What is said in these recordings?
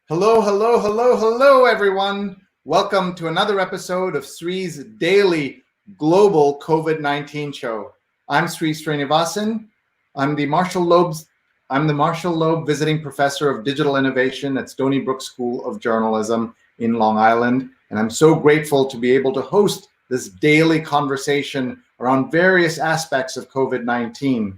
Hello, hello, hello, hello, everyone. Welcome to another episode of Sree's daily global COVID-19 show. I'm Sree Sreenivasan. I'm the Marshall Loeb Visiting Professor of Digital Innovation at Stony Brook School of Journalism in Long Island. And I'm so grateful to be able to host this daily conversation around various aspects of COVID-19.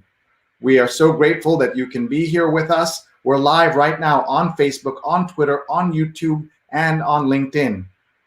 We are so grateful that you can be here with us. We're live right now on Facebook, on Twitter, on YouTube, and on LinkedIn.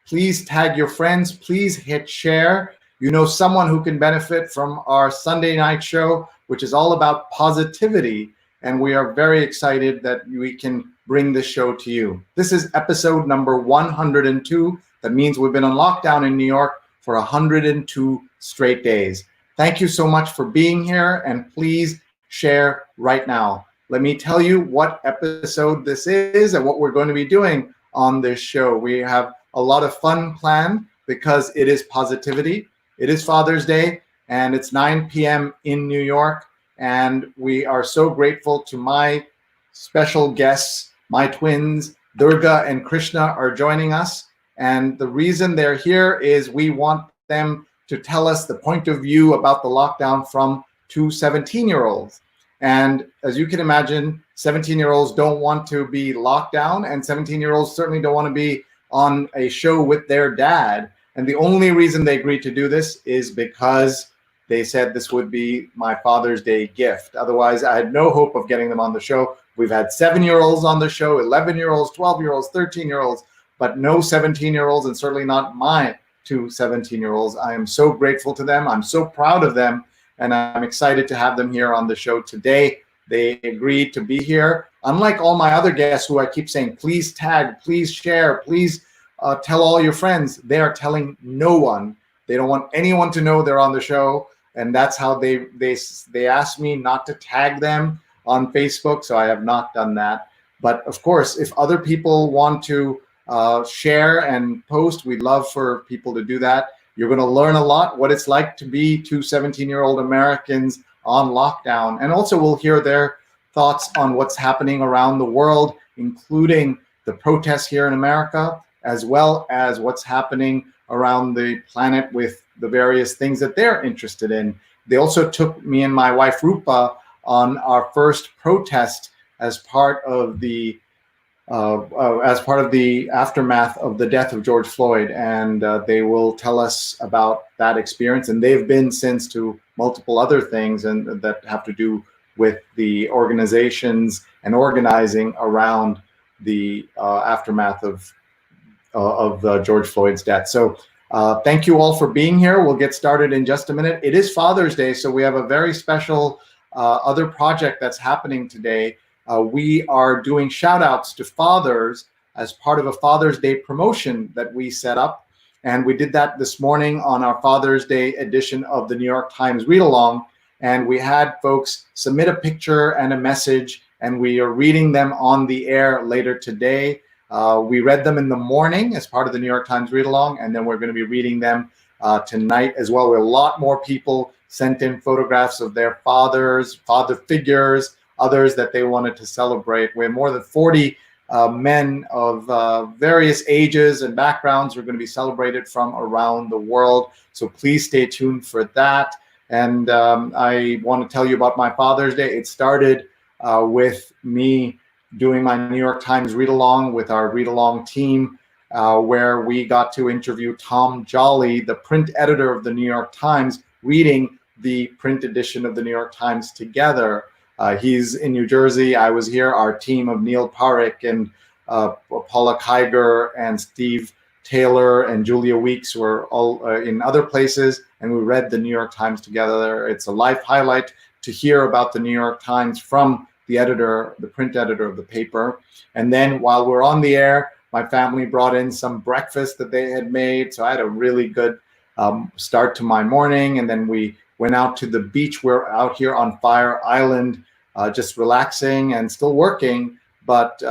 Please tag your friends. Please hit share. You know someone who can benefit from our Sunday night show, which is all about positivity. And we are very excited that we can bring this show to you. This is episode number 102. That means we've been on lockdown in New York for 102 straight days. Thank you so much for being here, and please share right now. Let me tell you what episode this is and what we're going to be doing on this show. We have a lot of fun planned because it is positivity. It is Father's Day, and it's 9 p.m. in New York. And we are so grateful to my special guests, my twins, Durga and Krishna, are joining us. And the reason they're here is we want them to tell us the point of view about the lockdown from two 17-year-olds. And as you can imagine, 17-year-olds don't want to be locked down, and 17-year-olds certainly don't want to be on a show with their dad. And the only reason they agreed to do this is because they said this would be my Father's Day gift. Otherwise, I had no hope of getting them on the show. We've had 7-year-olds on the show, 11-year-olds, 12-year-olds, 13-year-olds, but no 17-year-olds, and certainly not my two 17-year-olds. I am so grateful to them. I'm so proud of them. And I'm excited to have them here on the show today. They agreed to be here. Unlike all my other guests who I keep saying, please tag, please share, please tell all your friends, they are telling no one. They don't want anyone to know they're on the show. And that's how they asked me not to tag them on Facebook. So I have not done that. But of course, if other people want to share and post, we'd love for people to do that. You're going to learn a lot what it's like to be two 17-year-old Americans on lockdown. And also we'll hear their thoughts on what's happening around the world, including the protests here in America, as well as what's happening around the planet with the various things that they're interested in. They also took me and my wife Rupa on our first protest as part of the aftermath of the death of George Floyd, and they will tell us about that experience. And they've been since to multiple other things and that have to do with the organizations and organizing around the aftermath of George Floyd's death. So thank you all for being here. We'll get started in just a minute. It is Father's Day, so we have a very special other project that's happening today. We are doing shout outs to fathers as part of a Father's Day promotion that we set up. And we did that this morning on our Father's Day edition of the New York Times Read Along. And we had folks submit a picture and a message, and we are reading them on the air later today. We read them in the morning as part of the New York Times Read Along, and then we're going to be reading them tonight as well. A lot more people sent in photographs of their fathers, father figures, others that they wanted to celebrate. We have more than 40 men of various ages and backgrounds are going to be celebrated from around the world. So please stay tuned for that. And I want to tell you about my Father's Day. It started with me doing my New York Times Read Along with our Read Along team, where we got to interview Tom Jolly, the print editor of the New York Times, reading the print edition of the New York Times together. He's in New Jersey. I was here. Our team of Neil Parekh and Paula Kiger and Steve Taylor and Julia Weeks were all in other places, and we read the New York Times together. It's a life highlight to hear about the New York Times from the editor, the print editor of the paper. And then while we're on the air, my family brought in some breakfast that they had made. So I had a really good start to my morning. And then we went out to the beach. We're out here on Fire Island, just relaxing and still working, but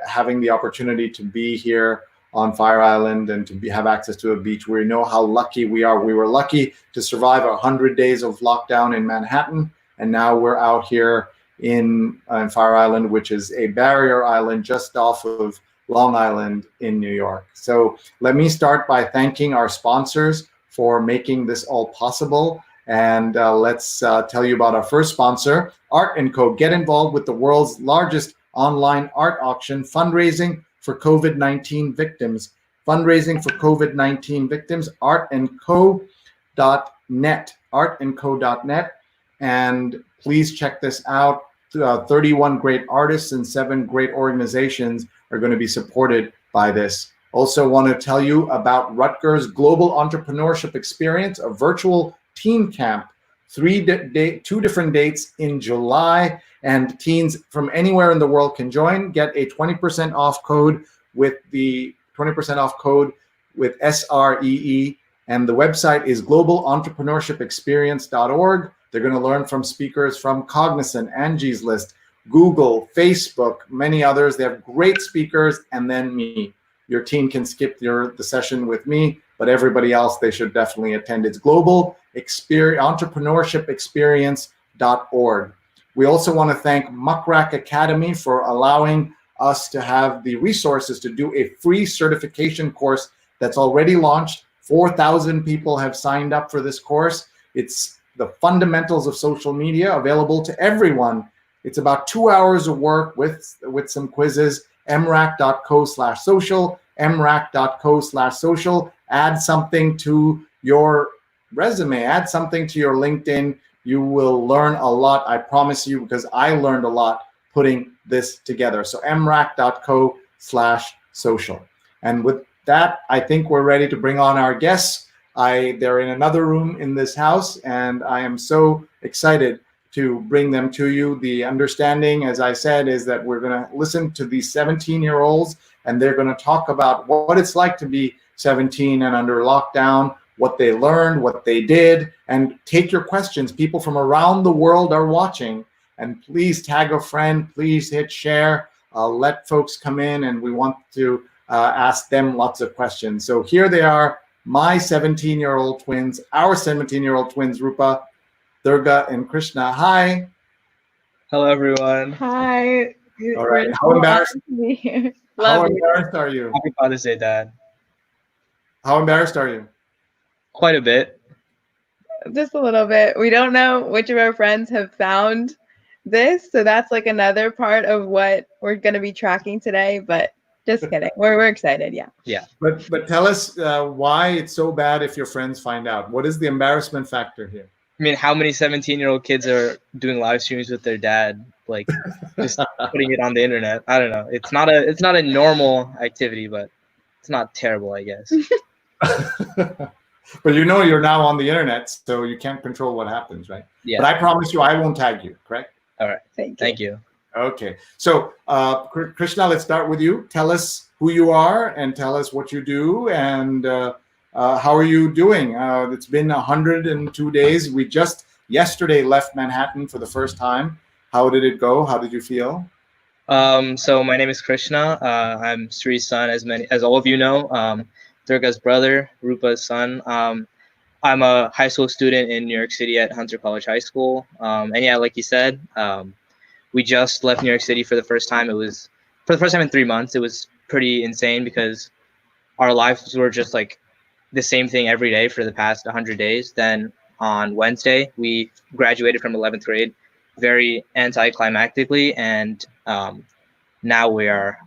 having the opportunity to be here on Fire Island and to have access to a beach. We know how lucky we are. We were lucky to survive 100 days of lockdown in Manhattan, and now we're out here in Fire Island, which is a barrier island just off of Long Island in New York. So let me start by thanking our sponsors for making this all possible. And let's tell you about our first sponsor, Art & Co. Get involved with the world's largest online art auction, fundraising for COVID-19 victims. Fundraising for COVID-19 victims, artandco.net, artandco.net. And please check this out. 31 great artists and 7 great organizations are going to be supported by this. Also want to tell you about Rutgers Global Entrepreneurship Experience, a virtual teen camp, 2 different dates in July, and teens from anywhere in the world can join. Get a 20% off code with the 20% off code with SREE, and the website is globalentrepreneurshipexperience.org. They're going to learn from speakers from Cognizant, Angie's List, Google, Facebook, many others. They have great speakers, and then me. Your team can skip the session with me, but everybody else, they should definitely attend. It's globalentrepreneurshipexperience.org. We also want to thank Muckrack Academy for allowing us to have the resources to do a free certification course that's already launched. 4,000 people have signed up for this course. It's the fundamentals of social media, available to everyone. It's about 2 hours of work with some quizzes. mrac.co/social, mrac.co/social. Add something to your resume, add something to your LinkedIn. You will learn a lot, I promise you, because I learned a lot putting this together. So mrac.co/social. And with that, I think we're ready to bring on our guests. They're in another room in this house, and I am so excited to bring them to you. The understanding, as I said, is that we're going to listen to these 17-year-olds, and they're going to talk about what it's like to be 17 and under lockdown, what they learned, what they did, and take your questions. People from around the world are watching, and please tag a friend, please hit share, let folks come in, and we want to ask them lots of questions. So here they are, my 17-year-old twins, our 17-year-old twins, Rupa, Durga, and Krishna. Hi. Hello, everyone. Hi. All right. How embarrassed are you? Happy Father's Day, Dad. How embarrassed are you? Quite a bit. Just a little bit. We don't know which of our friends have found this, so that's like another part of what we're going to be tracking today, but just kidding. We're excited, yeah. Yeah. But tell us why it's so bad if your friends find out. What is the embarrassment factor here? I mean, how many 17-year-old kids are doing live streams with their dad, like just putting it on the internet? I don't know. It's not a normal activity, but it's not terrible, I guess. But you know you're now on the internet, so you can't control what happens, right? Yeah. But I promise you I won't tag you, correct? All right. Thank you. Okay. So Krishna, let's start with you. Tell us who you are and tell us what you do, and how are you doing? It's been 102 days. We just yesterday left Manhattan for the first time. How did it go? How did you feel? So my name is Krishna. I'm Sree's son, as all of you know. Durga's brother, Rupa's son. I'm a high school student in New York City at Hunter College High School. And yeah, like you said, we just left New York City for the first time. It was for the first time in 3 months. It was pretty insane because our lives were just like the same thing every day for the past 100 days. Then on Wednesday, we graduated from 11th grade very anticlimactically, and now we are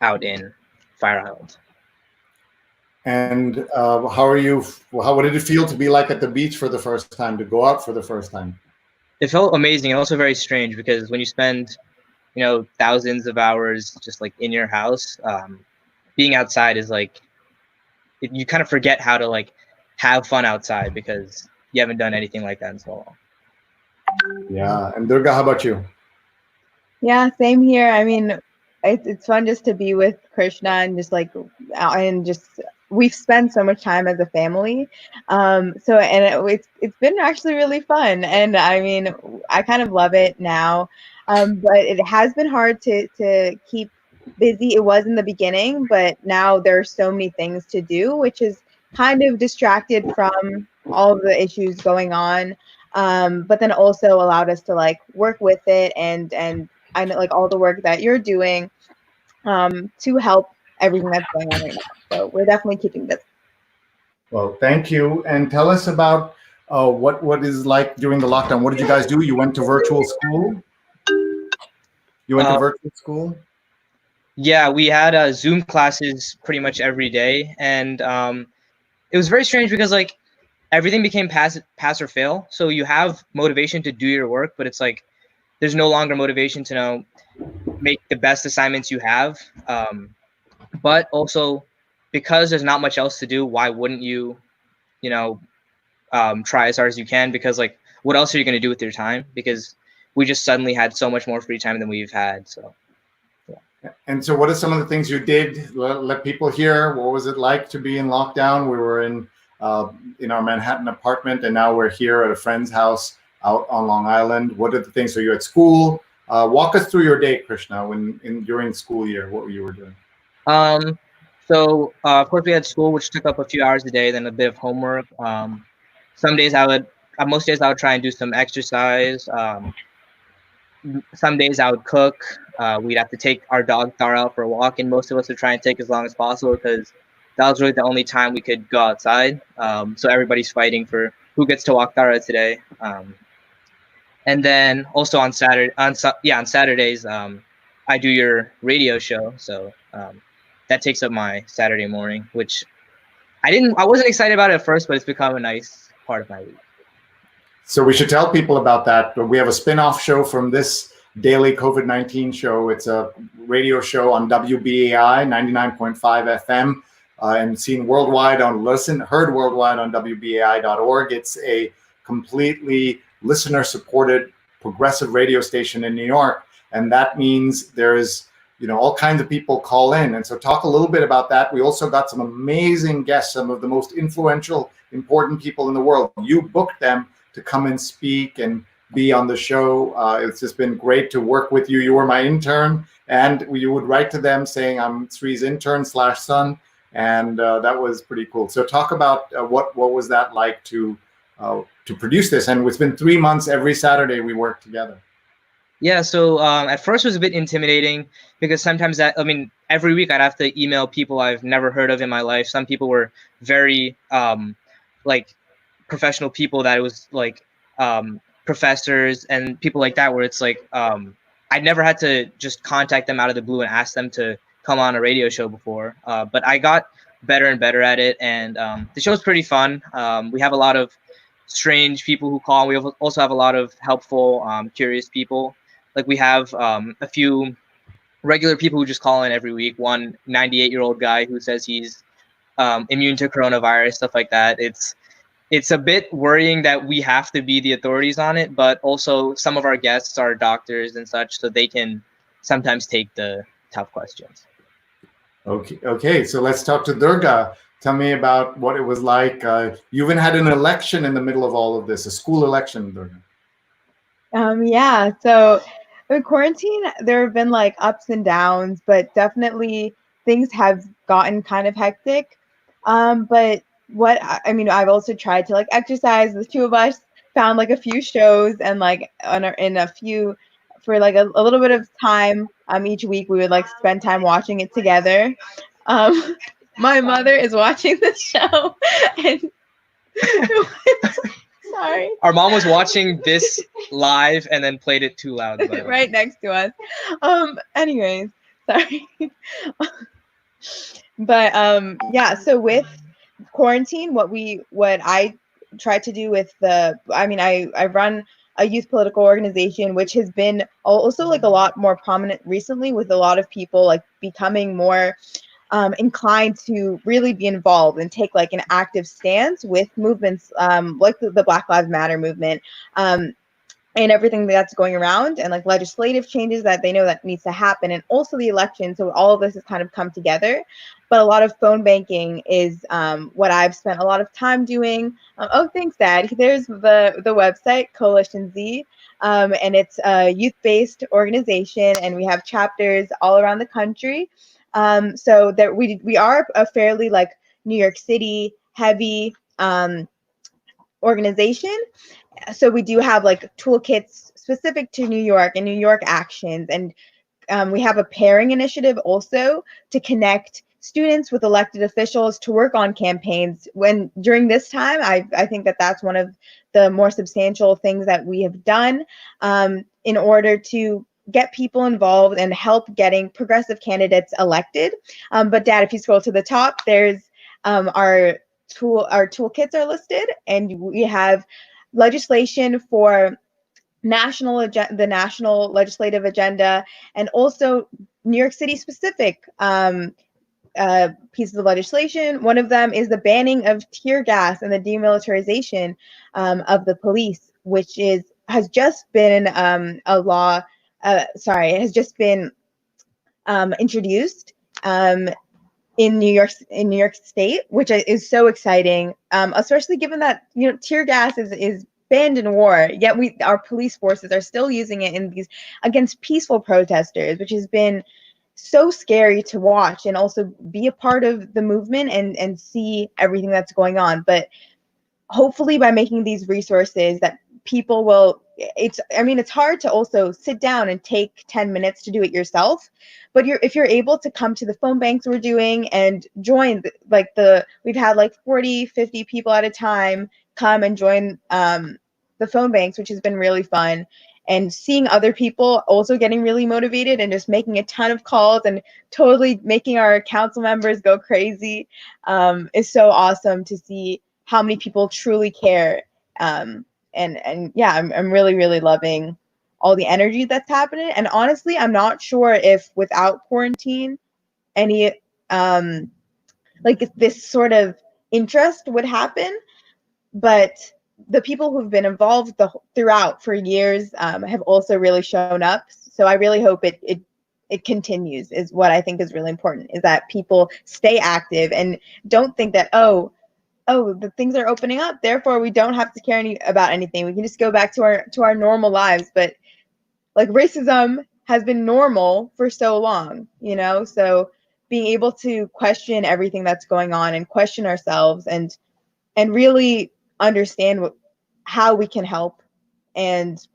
out in Fire Island. And how are you? What did it feel to be like at the beach for the first time, to go out for the first time? It felt amazing and also very strange because when you spend, thousands of hours just like in your house, being outside is like, you kind of forget how to like have fun outside because you haven't done anything like that in so long. Yeah. And Durga, how about you? Yeah, same here. I mean, it's fun just to be with Krishna and we've spent so much time as a family. It's been actually really fun. And I mean, I kind of love it now. But it has been hard to keep busy. It was in the beginning, but now there's so many things to do, which is kind of distracted from all the issues going on. But then also allowed us to like work with it and I know like all the work that you're doing. to help everything that's going on right now. So we're definitely keeping this. Well, thank you. And tell us about what is like during the lockdown. What did you guys do? You went to virtual school? You went to virtual school? Yeah, we had Zoom classes pretty much every day, and it was very strange because like everything became pass or fail. So you have motivation to do your work, but it's like there's no longer motivation to make the best assignments you have. But also because there's not much else to do, why wouldn't you, try as hard as you can? Because like, what else are you going to do with your time? Because we just suddenly had so much more free time than we've had. So. And so what are some of the things you did? Let people hear. What was it like to be in lockdown? We were in our Manhattan apartment, and now we're here at a friend's house out on Long Island. What are the things? So you're at school. Walk us through your day, Krishna, during school year, what you were doing. So of course we had school, which took up a few hours a day, then a bit of homework. Most days I would try and do some exercise. Some days I would cook. We'd have to take our dog Tara out for a walk, and most of us would try and take as long as possible because that was really the only time we could go outside. So everybody's fighting for who gets to walk Tara today. And then also on Saturdays, I do your radio show. So that takes up my Saturday morning, which I wasn't excited about it at first, but it's become a nice part of my week. So we should tell people about that. We have a spin-off show from this daily COVID-19 show. It's a radio show on WBAI 99.5 FM and heard worldwide on WBAI.org. It's a completely listener-supported progressive radio station in New York. And that means there's all kinds of people call in. And so talk a little bit about that. We also got some amazing guests, some of the most influential, important people in the world. You booked them to come and speak and be on the show. It's just been great to work with you. You were my intern, and you would write to them saying, I'm Sree's intern/son, and that was pretty cool. So talk about what was that like to produce this? And it's been 3 months. Every Saturday we work together. Yeah, so at first it was a bit intimidating because sometimes every week I'd have to email people I've never heard of in my life. Some people were very professional people that it was like professors and people like that, where it's like I'd never had to just contact them out of the blue and ask them to come on a radio show before. But I got better and better at it, and the show's pretty fun. We have a lot of strange people who call. We also have a lot of helpful, curious people. Like we have a few regular people who just call in every week. One 98-year-old guy who says he's immune to coronavirus, stuff like that. It's a bit worrying that we have to be the authorities on it, but also some of our guests are doctors and such, so they can sometimes take the tough questions. Okay. So let's talk to Durga. Tell me about what it was like. You even had an election in the middle of all of this, a school election, Durga. Yeah. So in quarantine, there have been like ups and downs, but definitely things have gotten kind of hectic. But I've also tried to like exercise. The two of us found like a few shows and like in a few for like a little bit of time each week we would like spend time watching it together. My mother is watching this show and sorry. Our mom was watching this live and then played it too loud right next to us. Anyways, sorry. But yeah, so with quarantine, what I tried to do with I run a youth political organization, which has been also like a lot more prominent recently, with a lot of people like becoming more inclined to really be involved and take like an active stance with movements like the Black Lives Matter movement and everything that's going around, and like legislative changes that they know that needs to happen, and also the election. So all of this has kind of come together. But a lot of phone banking is what I've spent a lot of time doing. Oh, thanks, Dad. There's the website, Coalition Z, and it's a youth-based organization, and we have chapters all around the country. So that we are a fairly like New York City heavy organization. So we do have like toolkits specific to New York and New York actions and we have a pairing initiative also to connect students with elected officials to work on campaigns. When during this time, I think that that's one of the more substantial things that we have done in order to get people involved and help getting progressive candidates elected. But Dad, if you scroll to the top, there's our toolkits are listed, and we have legislation for the national legislative agenda, and also New York City specific pieces of legislation. One of them is the banning of tear gas and the demilitarization of the police, which has just been a law. It has just been introduced in New York State, which is so exciting, especially given that tear gas is banned in war, yet our police forces are still using it against peaceful protesters, which has been so scary to watch and also be a part of the movement and see everything that's going on. But hopefully by making these resources that people will, it's hard to also sit down and take 10 minutes to do it yourself, but if you're able to come to the phone banks we're doing and join, we've had like 40, 50 people at a time come and join the phone banks, which has been really fun. And seeing other people also getting really motivated and just making a ton of calls and totally making our council members go crazy is so awesome to see how many people truly care. And yeah, I'm really, really loving all the energy that's happening. And honestly, I'm not sure if without quarantine, any if this sort of interest would happen. But the people who've been involved throughout for years have also really shown up. So I really hope it continues, is what I think is really important, is that people stay active and don't think that, oh, the things are opening up, therefore we don't have to care about anything. We can just go back to our normal lives. But like, racism has been normal for so long, so being able to question everything that's going on and question ourselves and really understand how we can help. And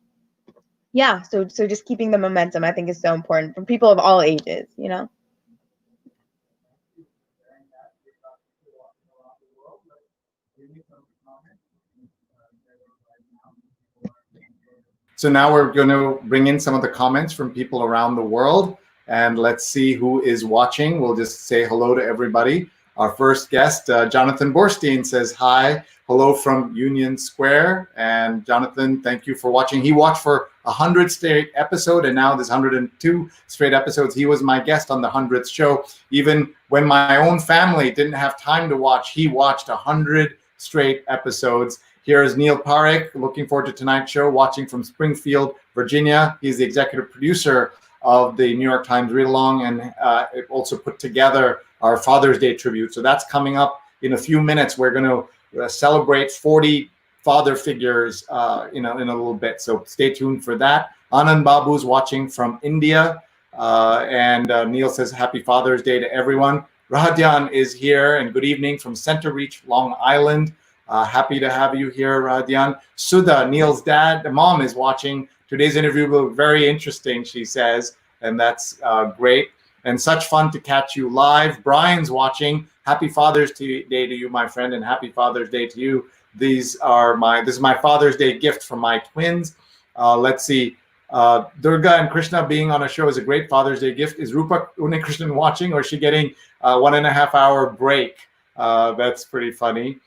yeah, so just keeping the momentum, I think, is so important for people of all ages, So now we're going to bring in some of the comments from people around the world, and let's see who is watching. We'll just say hello to everybody. Our first guest, Jonathan Borstein, says hi. Hello from Union Square. And Jonathan, thank you for watching. He watched for 100 straight episode, and now there's 102 straight episodes. He was my guest on the 100th show. Even when my own family didn't have time to watch, he watched 100 straight episodes. Here's Neil Parekh, looking forward to tonight's show, watching from Springfield, Virginia. He's the executive producer of the New York Times read-along, and also put together our Father's Day tribute. So that's coming up in a few minutes. We're going to celebrate 40 father figures in a little bit. So stay tuned for that. Anand Babu's watching from India. And Neil says, Happy Father's Day to everyone. Rahadyan is here, and good evening from Center Reach, Long Island. Happy to have you here, Rahadyan. Sudha, Neil's mom, is watching. Today's interview will be very interesting, she says, and that's great. And such fun to catch you live. Brian's watching. Happy Father's Day to you, my friend, and happy Father's Day to you. This is my Father's Day gift from my twins. Let's see. Durga and Krishna being on a show is a great Father's Day gift. Is Rupa Unnikrishnan watching, or is she getting a 1.5 hour break? That's pretty funny.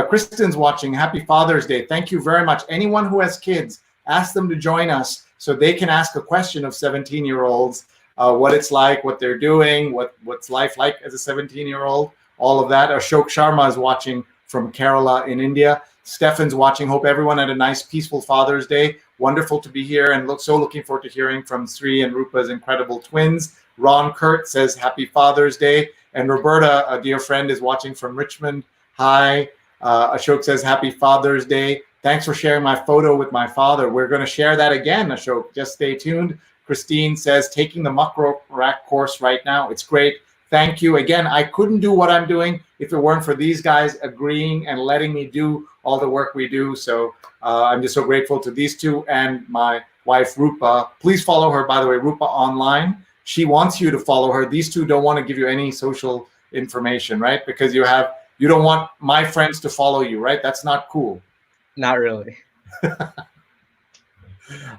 Kristen's watching. Happy Father's Day. Thank you very much. Anyone who has kids, ask them to join us so they can ask a question of 17-year-olds, what it's like, what they're doing, what's life like as a 17-year-old, all of that. Ashok Sharma is watching from Kerala in India. Stefan's watching. Hope everyone had a nice, peaceful Father's Day. Wonderful to be here, and looking forward to hearing from Sree and Rupa's incredible twins. Ron Kurt says Happy Father's Day. And Roberta, a dear friend, is watching from Richmond. Hi. Ashok says Happy Father's Day. Thanks for sharing my photo with my father. We're going to share that again, Ashok. Just stay tuned. Christine says, taking the muck rack course right now. It's great. Thank you. Again, I couldn't do what I'm doing if it weren't for these guys agreeing and letting me do all the work we do. So I'm just so grateful to these two and my wife, Rupa. Please follow her, by the way, Rupa Online. She wants you to follow her. These two don't want to give you any social information, right? Because you don't want my friends to follow you, right? That's not cool. Not really.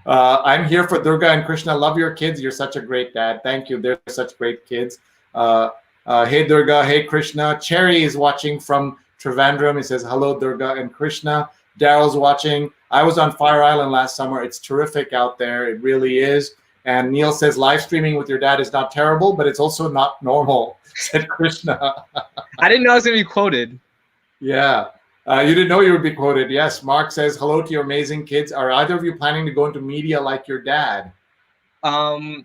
I'm here for Durga and Krishna. Love your kids. You're such a great dad. Thank you. They're such great kids. Hey, Durga. Hey, Krishna. Cherry is watching from Trivandrum. He says, hello, Durga and Krishna. Daryl's watching. I was on Fire Island last summer. It's terrific out there. It really is. And Neil says, live streaming with your dad is not terrible, but it's also not normal, said Krishna. I didn't know I was going to be quoted. Yeah. You didn't know you would be quoted. Yes. Mark says, hello to your amazing kids. Are either of you planning to go into media like your dad? I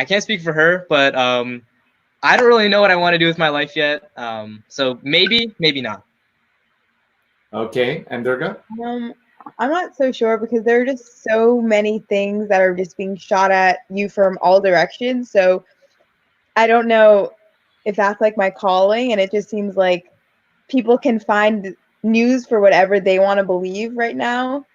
can't speak for her, but I don't really know what I want to do with my life yet. So maybe not. Okay. And Durga? I'm not so sure because there are just so many things that are just being shot at you from all directions. So I don't know if that's like my calling, and it just seems like people can find news for whatever they want to believe right now.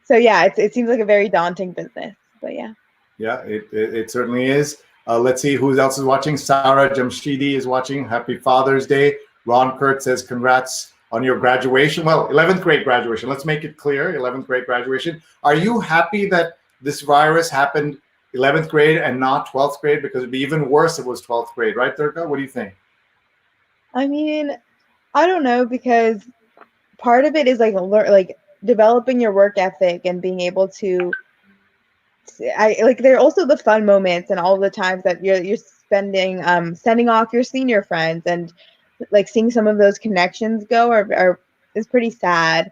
So yeah, it seems like a very daunting business, but yeah. Yeah, it certainly is. Let's see who else is watching. Sarah Jamshidi is watching. Happy Father's Day. Ron Kurt says, congrats on your graduation. Well, 11th grade graduation. Let's make it clear, 11th grade graduation. Are you happy that this virus happened 11th grade and not 12th grade? Because it'd be even worse if it was 12th grade, right, Durga? What do you think? I mean, I don't know, because part of it is like developing your work ethic and being able to there are also the fun moments and all the times that you're spending sending off your senior friends, and like seeing some of those connections go is pretty sad.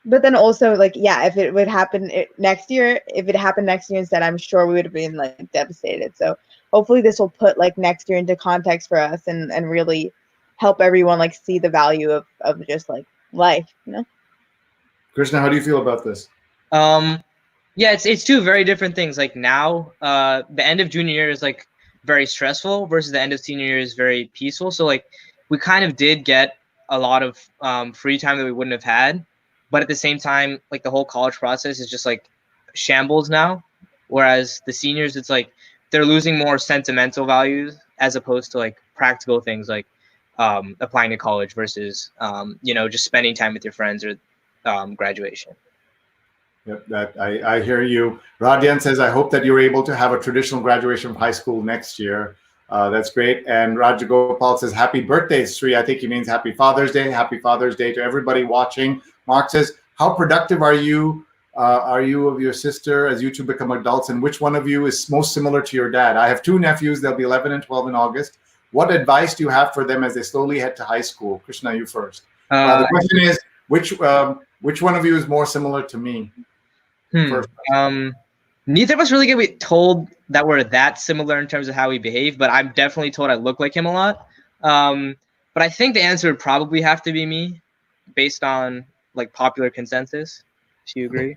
But then also, like, yeah, if it would happen next year, if it happened next year instead, I'm sure we would have been like devastated. So hopefully this will put like next year into context for us and really help everyone like see the value of just like life, you know? Krishna, how do you feel about this? Yeah, it's two very different things. Like now, the end of junior year is like very stressful versus the end of senior year is very peaceful. So like we kind of did get a lot of free time that we wouldn't have had, but at the same time, like the whole college process is just like shambles now. Whereas the seniors, it's like they're losing more sentimental values as opposed to like practical things like applying to college versus just spending time with your friends or graduation. Yep, that I hear you. Radian says, I hope that you're able to have a traditional graduation from high school next year. That's great. And Rajagopal says, happy birthday, Sree. I think he means happy Father's Day. Happy Father's Day to everybody watching. Mark says, how productive are you of your sister as you two become adults? And which one of you is most similar to your dad? I have two nephews. They'll be 11 and 12 in August. What advice do you have for them as they slowly head to high school? Krishna, you first. The question is, which one of you is more similar to me? Neither of us really get told that we're that similar in terms of how we behave, but I'm definitely told I look like him a lot. But I think the answer would probably have to be me, based on like popular consensus. Do you agree?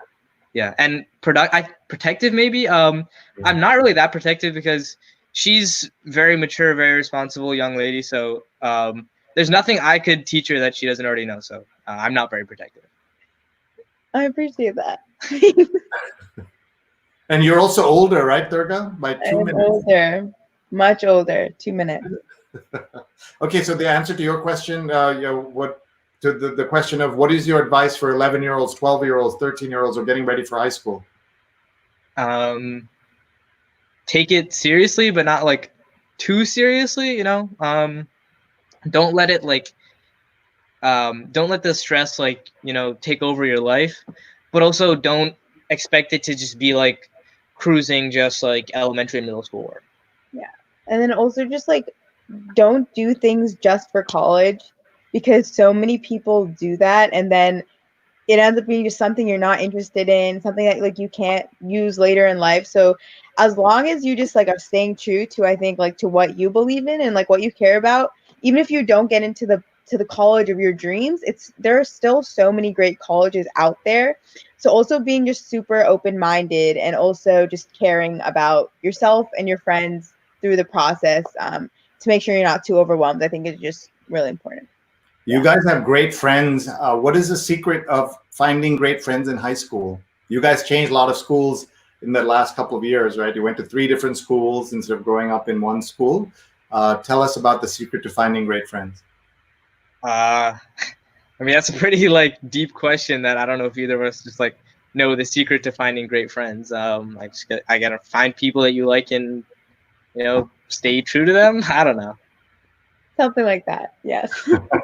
Yeah, and protective maybe. I'm not really that protective because she's very mature, very responsible young lady. So there's nothing I could teach her that she doesn't already know. So I'm not very protective. I appreciate that. And you're also older, right, Durga? By 2 minutes. Older, much older, 2 minutes. Okay, so the answer to your question, the question of what is your advice for 11-year-olds, 12-year-olds, 13-year-olds, or getting ready for high school? Take it seriously, but not like too seriously. Don't let it like. Don't let the stress take over your life, but also don't expect it to just be like cruising, just like elementary and middle school work. Yeah, and then also just like don't do things just for college, because so many people do that, and then it ends up being just something you're not interested in, something that like you can't use later in life. So as long as you just like are staying true to, I think, like to what you believe in and like what you care about, even if you don't get into the college of your dreams, there are still so many great colleges out there. So also being just super open-minded and also just caring about yourself and your friends through the process to make sure you're not too overwhelmed, I think is just really important. You guys have great friends. What is the secret of finding great friends in high school? You guys changed a lot of schools in the last couple of years, right? You went to 3 different schools instead of growing up in one school. Tell us about the secret to finding great friends. I mean, that's a pretty like deep question that I don't know if either of us just like know the secret to finding great friends. I gotta find people that you like and, you know, stay true to them. I don't know. Something like that. Yes.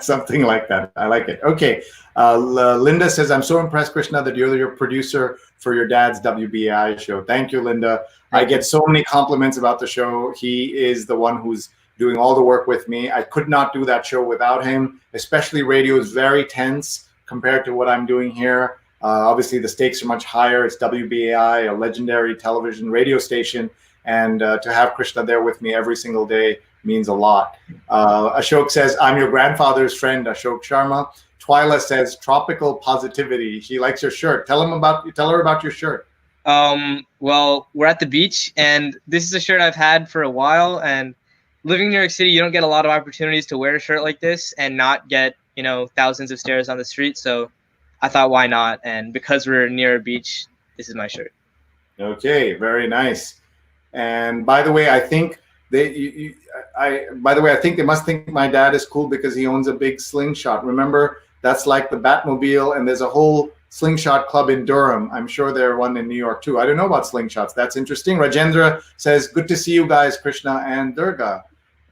Something like that. I like it. Okay. Linda says, I'm so impressed, Krishna, that you're your producer for your dad's WBAI show. Thank you, Linda. I get so many compliments about the show. He is the one who's doing all the work with me. I could not do that show without him, especially radio is very tense compared to what I'm doing here. Obviously, the stakes are much higher. It's WBAI, a legendary television radio station. And to have Krishna there with me every single day means a lot. Ashok says, I'm your grandfather's friend, Ashok Sharma. Twyla says, tropical positivity. She likes your shirt. Tell her about your shirt. Well, we're at the beach, and this is a shirt I've had for a while. And living in New York City, you don't get a lot of opportunities to wear a shirt like this and not get, you know, thousands of stares on the street. So I thought, why not? And because we're near a beach, this is my shirt. Okay, very nice. And by the way, I think they must think my dad is cool because he owns a big slingshot. Remember, that's like the Batmobile, and there's a whole slingshot club in Durham. I'm sure there's one in New York too. I don't know about slingshots. That's interesting. Rajendra says, good to see you guys, Krishna and Durga.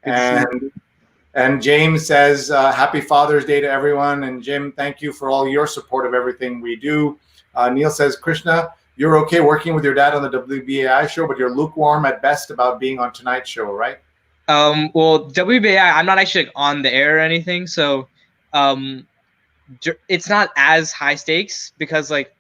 And James says, happy Father's Day to everyone. And Jim, thank you for all your support of everything we do. Neil says, Krishna, you're okay working with your dad on the WBAI show, but you're lukewarm at best about being on tonight's show, right? Well, WBAI, I'm not actually on the air or anything, so it's not as high stakes because, like,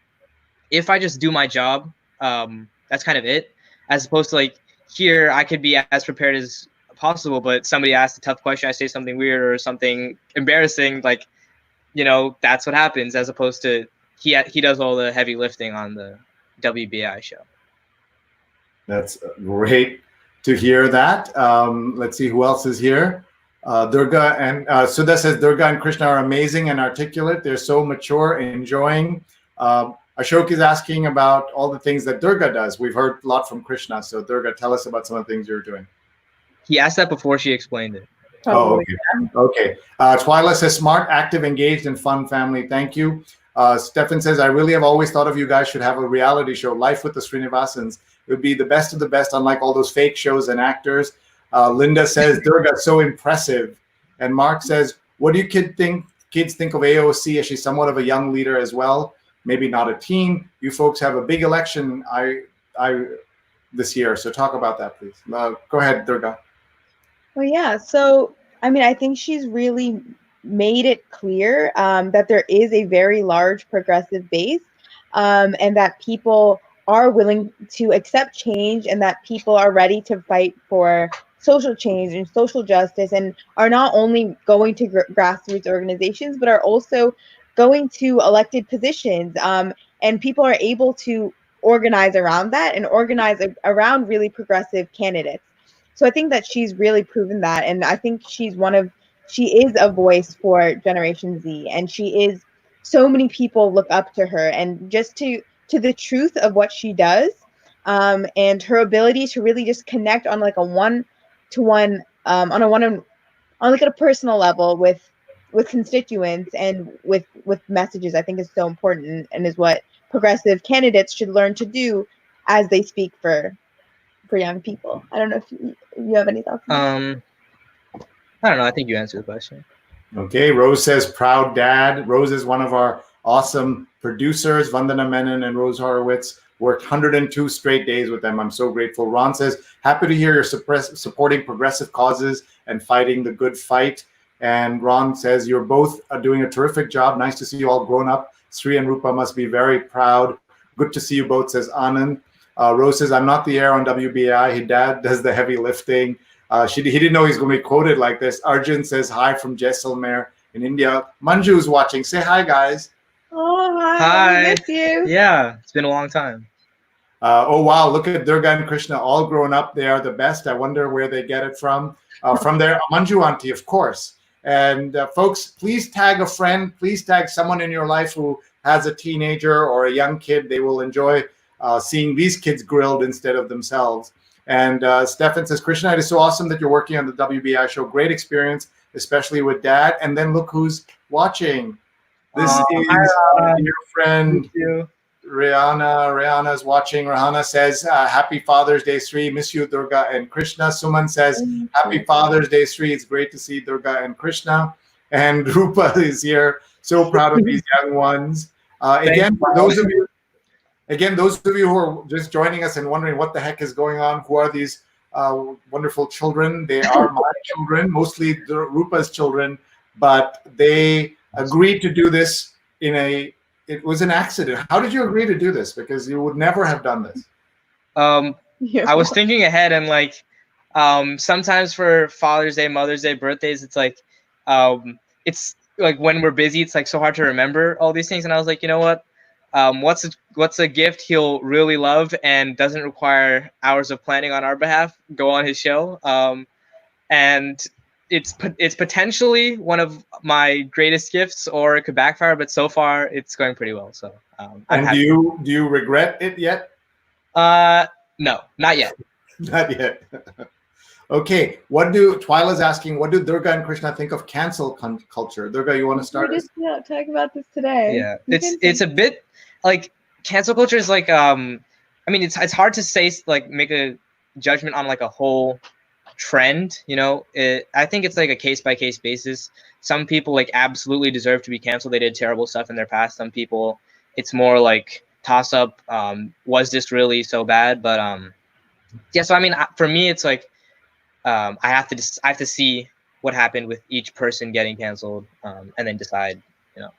if I just do my job, that's kind of it. As opposed to, like, here, I could be as prepared as possible, but somebody asks a tough question, I say something weird or something embarrassing, like, you know, that's what happens. As opposed to he does all the heavy lifting on the WBI show. That's great to hear that. Let's see who else is here. Durga and Sudha says, Durga and Krishna are amazing and articulate. They're so mature and enjoying. Ashok is asking about all the things that Durga does. We've heard a lot from Krishna. So Durga, tell us about some of the things you're doing. He asked that before she explained it. Oh, okay. Okay. Twyla says, smart, active, engaged, and fun family. Thank you. Stefan says, I really have always thought of you guys should have a reality show, Life with the Sreenivasans. It would be the best of the best, unlike all those fake shows and actors. Linda says, Durga, so impressive. And Mark says, what do you kids think of AOC, as she's somewhat of a young leader as well? Maybe not a teen. You folks have a big election this year. So talk about that, please. Go ahead, Durga. Well, yeah. So, I mean, I think she's really made it clear that there is a very large progressive base and that people are willing to accept change and that people are ready to fight for social change and social justice and are not only going to grassroots organizations, but are also going to elected positions. And people are able to organize around that and organize around really progressive candidates. So I think that she's really proven that. And I think she is a voice for Generation Z, and so many people look up to her, and just to the truth of what she does, and her ability to really just connect on like a one-to-one, on like a personal level with constituents and with messages, I think is so important and is what progressive candidates should learn to do as they speak for young people. I don't know if you have any thoughts on that? I don't know. I think you answered the question. Okay. Rose says, proud dad. Rose is one of our awesome producers. Vandana Menon and Rose Horowitz worked 102 straight days with them. I'm so grateful. Ron says, happy to hear you're supporting progressive causes and fighting the good fight. And Ron says, you're both doing a terrific job. Nice to see you all grown up. Sree and Rupa must be very proud. Good to see you both, says Anand. Rose says, I'm not the air on WBI. His dad does the heavy lifting. He didn't know he's going to be quoted like this. Arjun says, hi from Jaisalmer in India. Manju's watching. Say hi, guys. Oh, hi. Hi. I miss you. Yeah, it's been a long time. Oh, wow. Look at Durga and Krishna all grown up. They are the best. I wonder where they get it from. From their Manju auntie, of course. And folks, please tag a friend. Please tag someone in your life who has a teenager or a young kid. They will enjoy seeing these kids grilled instead of themselves. And Stefan says, Krishna, it is so awesome that you're working on the WBI show. Great experience, especially with Dad. And then look who's watching. This is our dear friend, Rihanna. Rihanna is watching. Rihanna says, happy Father's Day, Sree. Miss you, Durga and Krishna. Suman says, happy Father's Day, Sree. It's great to see Durga and Krishna. And Rupa is here. So proud of these young ones. Again, for those of you who are just joining us and wondering what the heck is going on, who are these wonderful children? They are my children, mostly Rupa's children, but they agreed to do this it was an accident. How did you agree to do this? Because you would never have done this. I was thinking ahead, and like sometimes for Father's Day, Mother's Day, birthdays, it's like when we're busy, it's like so hard to remember all these things. And I was like, you know what? What's a gift he'll really love and doesn't require hours of planning on our behalf? Go on his show. And it's potentially one of my greatest gifts, or it could backfire. But so far, it's going pretty well. So, and do you regret it yet? No, not yet. Not yet. Okay. Twyla's asking, what do Durga and Krishna think of cancel culture? Durga, you want to start? We're just talking about this today. Yeah, it's a bit like cancel culture is like I mean it's hard to say, like, make a judgment on like a whole trend, you know. I think it's like a case-by-case basis. Some people like absolutely deserve to be canceled. They did terrible stuff in their past. Some people, it's more like toss up, was this really so bad? But yeah, so I mean, for me, it's like I have to see what happened with each person getting canceled, and then decide, you know,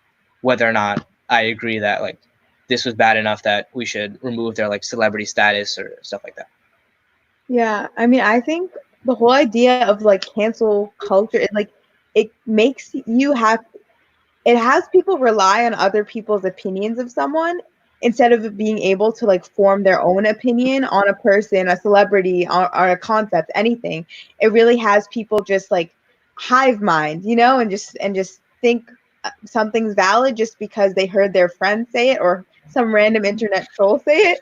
whether or not I agree that like this was bad enough that we should remove their like celebrity status or stuff like that. Yeah, I mean, I think the whole idea of like cancel culture is like it makes it has people rely on other people's opinions of someone instead of being able to like form their own opinion on a person, a celebrity, or a concept, anything. It really has people just like hive mind, you know, and just think something's valid just because they heard their friend say it or some random internet troll say it.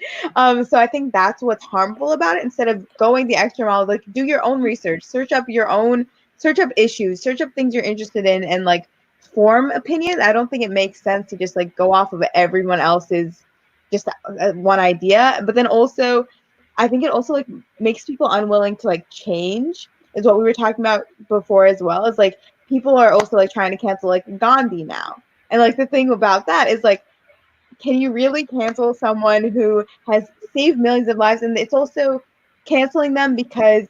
So I think that's what's harmful about it. Instead of going the extra mile, like do your own research, search up issues, search up things you're interested in, and like form opinions. I don't think it makes sense to just like go off of everyone else's just one idea. But then also, I think it also like makes people unwilling to like change, is what we were talking about before as well. Is like people are also like trying to cancel like Gandhi now, and like the thing about that is like, can you really cancel someone who has saved millions of lives? And it's also canceling them because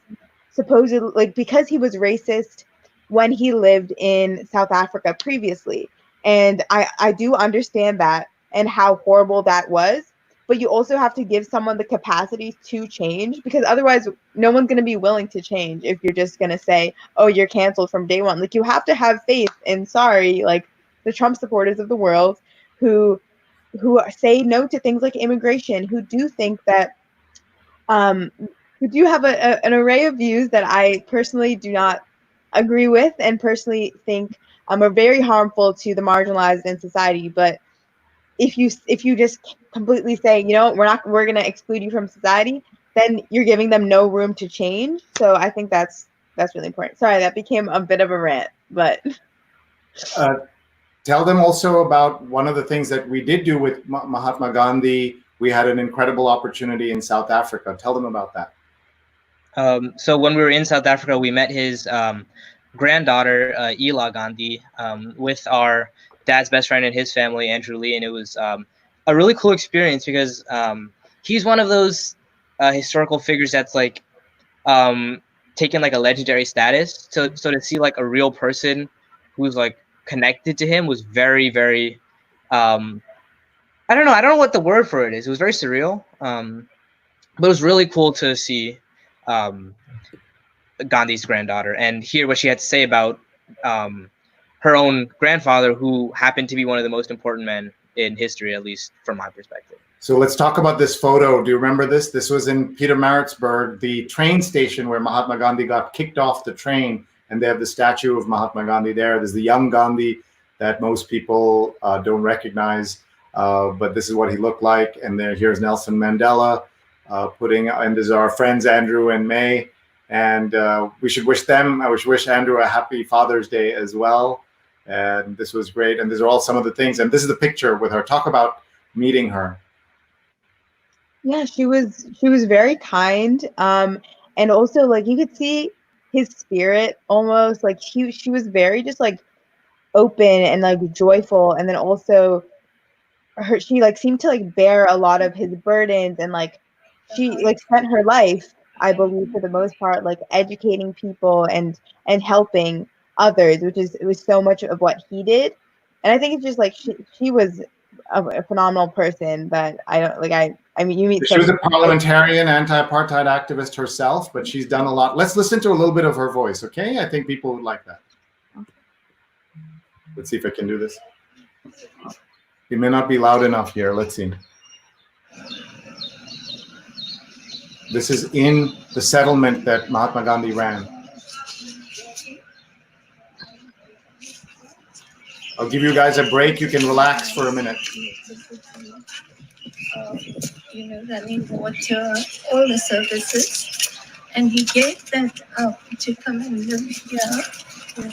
supposedly, like, because he was racist when he lived in South Africa previously. And I do understand that and how horrible that was. But you also have to give someone the capacity to change, because otherwise no one's going to be willing to change if you're just going to say, oh, you're canceled from day one. Like, you have to have faith in, like the Trump supporters of the world who say no to things like immigration, who do think that, who do have an array of views that I personally do not agree with, and personally think are very harmful to the marginalized in society. But if you just completely say, you know, we're going to exclude you from society, then you're giving them no room to change. So I think that's really important. Sorry, that became a bit of a rant, but. Tell them also about one of the things that we did do with Mahatma Gandhi. We had an incredible opportunity in South Africa. Tell them about that. So when we were in South Africa, we met his granddaughter, Ela Gandhi, with our dad's best friend and his family, Andrew Lee. And it was a really cool experience because he's one of those historical figures that's like taken like a legendary status. So to see like a real person who's like connected to him was very, very I don't know what the word for it is. It was very surreal, but it was really cool to see Gandhi's granddaughter and hear what she had to say about her own grandfather, who happened to be one of the most important men in history, at least from my perspective. So let's talk about this photo. Do you remember this? This was in Pietermaritzburg, the train station where Mahatma Gandhi got kicked off the train. And they have the statue of Mahatma Gandhi there. There's the young Gandhi that most people don't recognize. but this is what he looked like. And then here's Nelson Mandela and these are our friends Andrew and May. And we should wish them, I wish Andrew a happy Father's Day as well. And this was great. And these are all some of the things. And this is the picture with her. Talk about meeting her. Yeah, she was very kind. And also like you could see his spirit almost, like she was very just like open and like joyful, and then also she like seemed to like bear a lot of his burdens, and like she like spent her life, I believe, for the most part, like educating people and helping others, it was so much of what he did. And I think it's just like she was a phenomenal person that I don't like. I mean, you meet. She was a parliamentarian, anti-apartheid activist herself, but she's done a lot. Let's listen to a little bit of her voice, okay? I think people would like that. Let's see if I can do this. It may not be loud enough here. Let's see. This is in the settlement that Mahatma Gandhi ran. I'll give you guys a break. You can relax for a minute. Running water, all the services. And he gave that up to come and live here,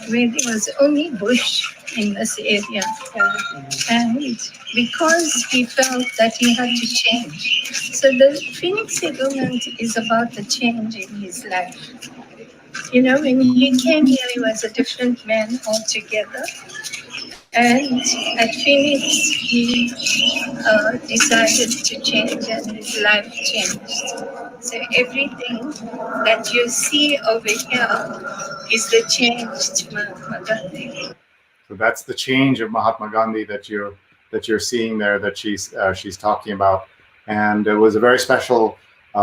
where there was only bush in this area. And because he felt that he had to change. So the Phoenix settlement is about the change in his life. When he came here, he was a different man altogether. And at Phoenix, he decided to change, and his life changed. So everything that you see over here is the changed Mahatma Gandhi. So that's the change of Mahatma Gandhi that you're seeing there, that she's talking about. And it was a very special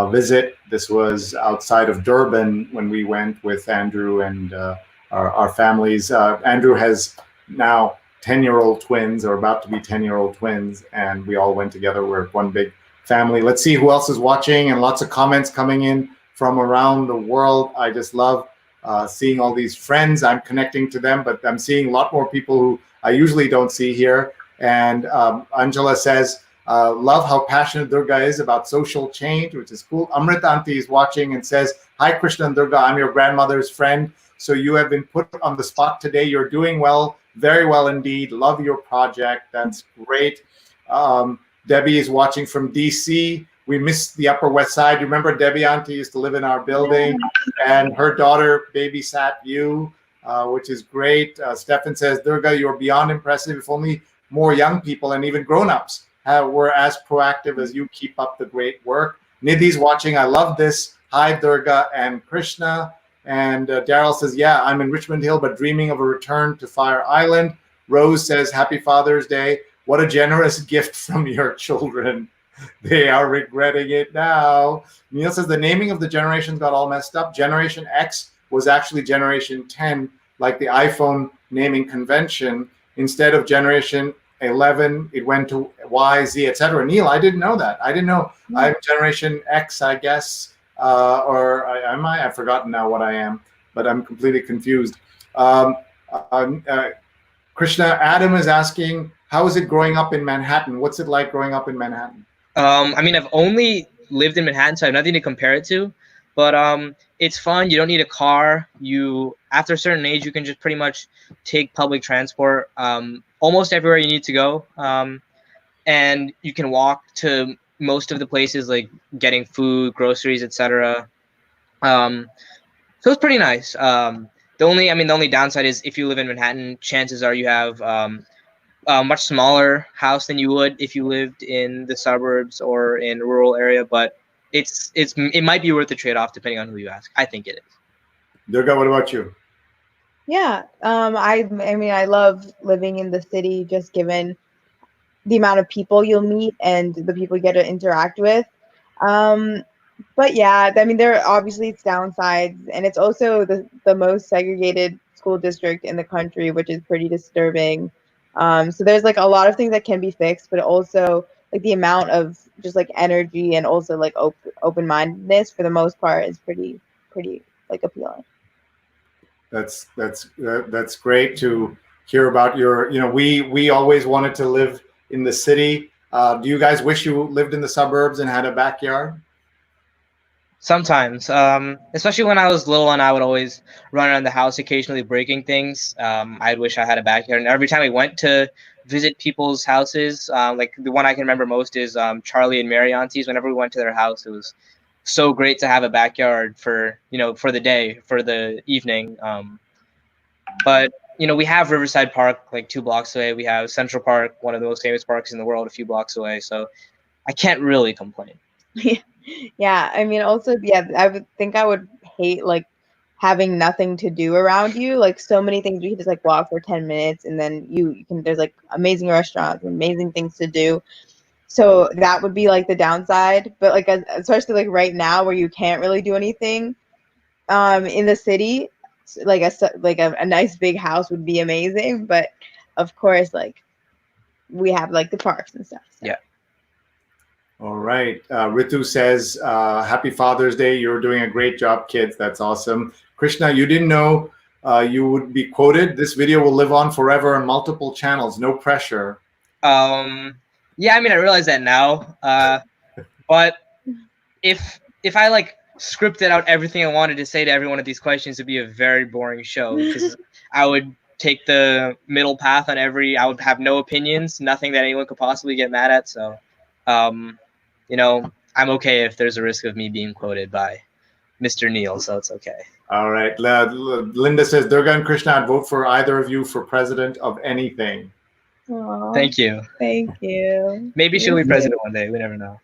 visit. This was outside of Durban when we went with Andrew and our families. Andrew has now 10-year-old twins, or about to be 10-year-old twins, and we all went together. We're one big family. Let's see who else is watching, and lots of comments coming in from around the world. I just love seeing all these friends. I'm connecting to them, but I'm seeing a lot more people who I usually don't see here. And Angela says, love how passionate Durga is about social change, which is cool. Amrit Auntie is watching and says, hi, Krishna and Durga, I'm your grandmother's friend. So you have been put on the spot today. You're doing well. Very well indeed. Love your project. That's great. Debbie is watching from DC. We missed the Upper West Side. Remember, Debbie Auntie used to live in our building, and her daughter babysat you, which is great. Stefan says, Durga, you're beyond impressive. If only more young people and even grown-ups were as proactive as you. Keep up the great work. Nidhi's watching. I love this. Hi, Durga and Krishna. And Daryl says, yeah, I'm in Richmond Hill, but dreaming of a return to Fire Island. Rose says, happy Father's Day. What a generous gift from your children. They are regretting it now. Neil says, the naming of the generations got all messed up. Generation X was actually Generation 10, like the iPhone naming convention. Instead of Generation 11, it went to Y, Z, etc. Neil, I didn't know that. I didn't know. I'm Generation X, I guess. I've forgotten now what I am, but I'm completely confused. Krishna, Adam is asking, how is it growing up in Manhattan? What's it like growing up in Manhattan? I mean, I've only lived in Manhattan, so I have nothing to compare it to, but it's fun. You don't need a car. After a certain age, you can just pretty much take public transport almost everywhere you need to go. And you can walk to most of the places, like getting food, groceries, etc. So it's pretty nice. The only downside is if you live in Manhattan, chances are you have a much smaller house than you would if you lived in the suburbs or in a rural area. But it might be worth the trade-off depending on who you ask. I think it is. Durga, what about you? Yeah, I mean, I love living in the city, just given the amount of people you'll meet and the people you get to interact with. But yeah, I mean, there are obviously its downsides, and it's also the most segregated school district in the country, which is pretty disturbing. So there's like a lot of things that can be fixed, but also like the amount of just like energy and also like open-mindedness for the most part is pretty like appealing. That's great to hear about your. We always wanted to live in the city. Do you guys wish you lived in the suburbs and had a backyard? Sometimes, especially when I was little and I would always run around the house, occasionally breaking things. I'd wish I had a backyard. And every time we went to visit people's houses, like the one I can remember most is Charlie and Mary Auntie's. Whenever we went to their house, it was so great to have a backyard for for the day, for the evening. But we have Riverside Park like 2 blocks away. We have Central Park, one of the most famous parks in the world, a few blocks away. So I can't really complain. Yeah, I mean, also, yeah, I would think I would hate like having nothing to do around you. Like so many things we can just like walk for 10 minutes, and then you can. There's like amazing restaurants, amazing things to do. So that would be like the downside. But like especially like right now where you can't really do anything, in the city, like a nice big house would be amazing. But of course, like we have like the parks and stuff. So. Yeah. All right. Ritu says, happy Father's Day. You're doing a great job, kids. That's awesome. Krishna, you didn't know you would be quoted. This video will live on forever on multiple channels. No pressure. Yeah, I mean, I realize that now. But if I like scripted out everything I wanted to say to every one of these questions, it'd be a very boring show because I would take the middle path on every. I would have no opinions, nothing that anyone could possibly get mad at. So. I'm okay if there's a risk of me being quoted by Mr. Neil, so it's okay. All right. Linda says, Durga and Krishna, I'd vote for either of you for president of anything. Aww, thank you. Thank you. Maybe she'll be president one day. We never know.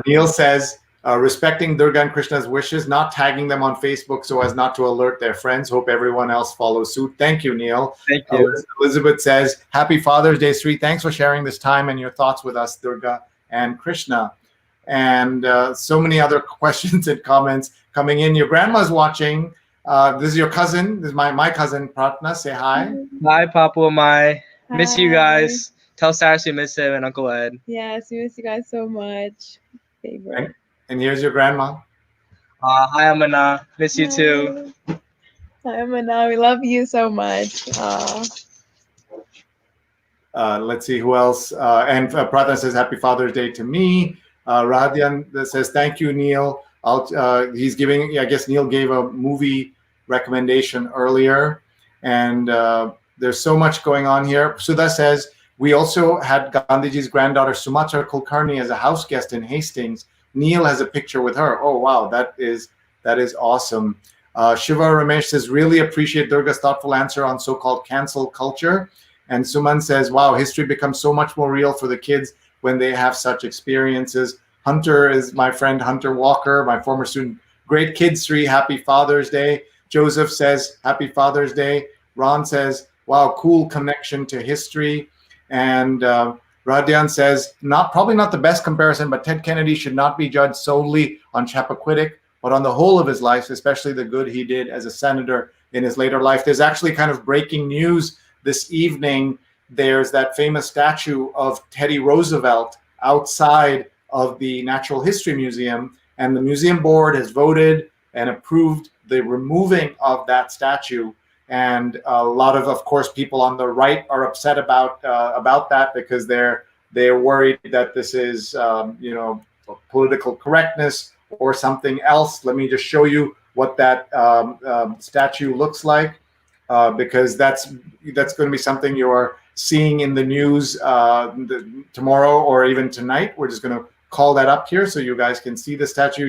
Neil says, respecting Durga and Krishna's wishes, not tagging them on Facebook so as not to alert their friends. Hope everyone else follows suit. Thank you, Neil. Thank you. Elizabeth says, happy Father's Day, Sree. Thanks for sharing this time and your thoughts with us, Durga and Krishna. And so many other questions and comments coming in. Your grandma's watching. This is your cousin. This is my cousin, Pratna. Say hi. Hi, Papua Mai. Hi. Miss you guys. Tell Cyrus we miss him and Uncle Ed. Yes, we miss you guys so much. Favorite. And here's your grandma. Hi, Amana. Miss you too. Hi, Amana. We love you so much. Let's see who else. And Pratna says, happy Father's Day to me. Radhyan says, thank you, Neil. He's giving, I guess Neil gave a movie recommendation earlier. And there's so much going on here. Sudha says, we also had Gandhiji's granddaughter, Sumatra Kulkarni, as a house guest in Hastings. Neil has a picture with her. Oh, wow. That is awesome. Shiva Ramesh says, really appreciate Durga's thoughtful answer on so-called cancel culture. And Suman says, wow, history becomes so much more real for the kids when they have such experiences. Hunter is my friend, Hunter Walker, my former student. Great kids, Sree. Happy Father's Day. Joseph says, happy Father's Day. Ron says, wow, cool connection to history. And Radhyan says, probably not the best comparison, but Ted Kennedy should not be judged solely on Chappaquiddick, but on the whole of his life, especially the good he did as a senator in his later life. There's actually kind of breaking news this evening. There's that famous statue of Teddy Roosevelt outside of the Natural History Museum, and the museum board has voted and approved the removing of that statue. And a lot of course, people on the right are upset about that because they're worried that this is, political correctness or something else. Let me just show you what that statue looks like, because that's going to be something you're seeing in the news tomorrow or even tonight. We're just going to call that up here so you guys can see the statue.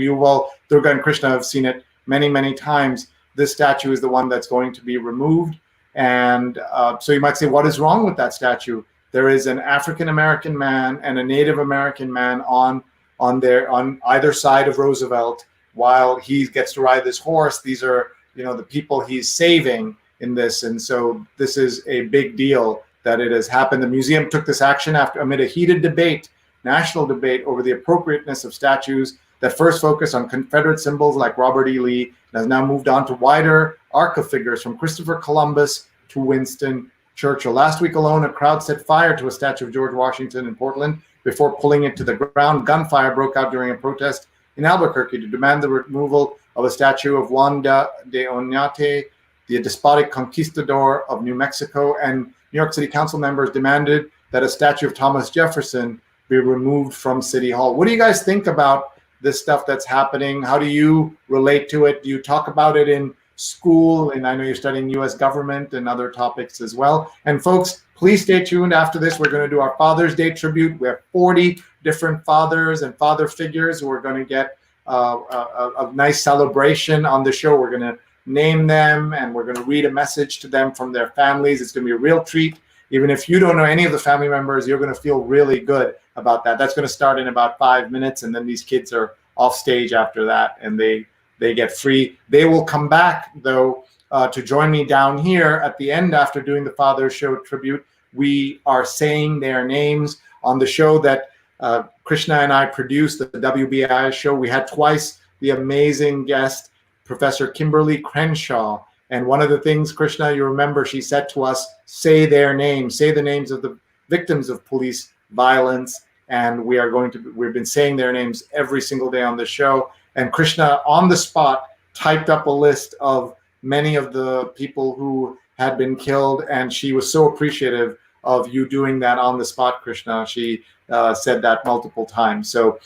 Durga and Krishna have seen it many, many times. This statue is the one that's going to be removed. And so you might say, what is wrong with that statue? There is an African-American man and a Native American man on either side of Roosevelt while he gets to ride this horse. These are, the people he's saving in this. And so this is a big deal that it has happened. The museum took this action amid a heated debate, national debate, over the appropriateness of statues that first focused on Confederate symbols like Robert E. Lee, and has now moved on to wider arc of figures from Christopher Columbus to Winston Churchill. Last week alone, a crowd set fire to a statue of George Washington in Portland before pulling it to the ground. Gunfire broke out during a protest in Albuquerque to demand the removal of a statue of Juan de Oñate, the despotic conquistador of New Mexico, and New York City Council members demanded that a statue of Thomas Jefferson be removed from City Hall. What do you guys think about this stuff that's happening? How do you relate to it? Do you talk about it in school? And I know you're studying U.S. government and other topics as well. And folks, please stay tuned. After this, we're going to do our Father's Day tribute. We have 40 different fathers and father figures. We're going to get a nice celebration on the show. We're going to name them, and we're going to read a message to them from their families. It's going to be a real treat. Even if you don't know any of the family members, you're going to feel really good about that. That's going to start in about 5 minutes, and then these kids are off stage after that, and they get free. They will come back, though, to join me down here at the end after doing the Father's Show tribute. We are saying their names on the show that Krishna and I produced, the WBI show. We had twice the amazing guest, Professor Kimberly Crenshaw. And one of the things, Krishna, you remember, she said to us, say their names, say the names of the victims of police violence. And we've been saying their names every single day on the show. And Krishna, on the spot, typed up a list of many of the people who had been killed. And she was so appreciative of you doing that on the spot, Krishna. She said that multiple times. So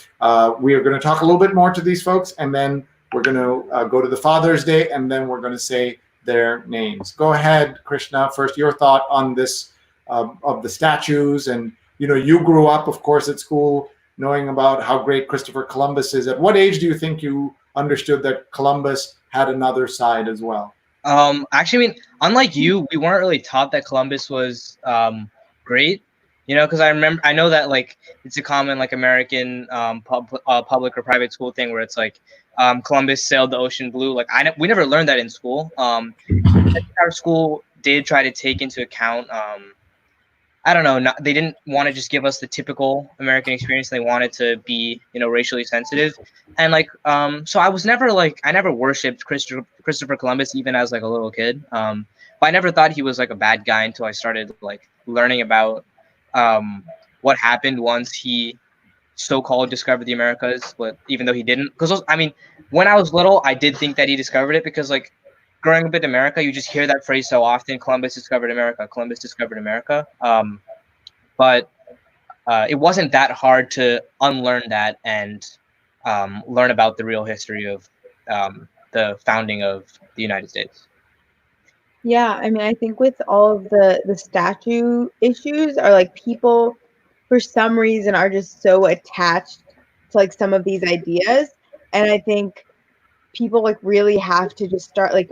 we are going to talk a little bit more to these folks, and then we're going to go to the Father's Day, and then we're going to say their names. Go ahead, Krishna. First, your thought on this of the statues. And you grew up, of course, at school knowing about how great Christopher Columbus is. At what age do you think you understood that Columbus had another side as well? Actually, I mean, unlike you, we weren't really taught that Columbus was great. Because I know that like it's a common like American public or private school thing where it's like Columbus sailed the ocean blue. Like we never learned that in school. I think our school did try to take into account. I don't know. They didn't want to just give us the typical American experience. They wanted to be, racially sensitive, and like, so I never worshipped Christopher Columbus even as like a little kid. But I never thought he was like a bad guy until I started like learning about what happened once he so-called discovered the Americas, but even though he didn't, because when I was little, I did think that he discovered it because like growing up in America, you just hear that phrase so often: Columbus discovered America, Columbus discovered America. But it wasn't that hard to unlearn that and learn about the real history of the founding of the United States. Yeah, I think with all of the statue issues are like people for some reason are just so attached to like some of these ideas. And I think people like really have to just start like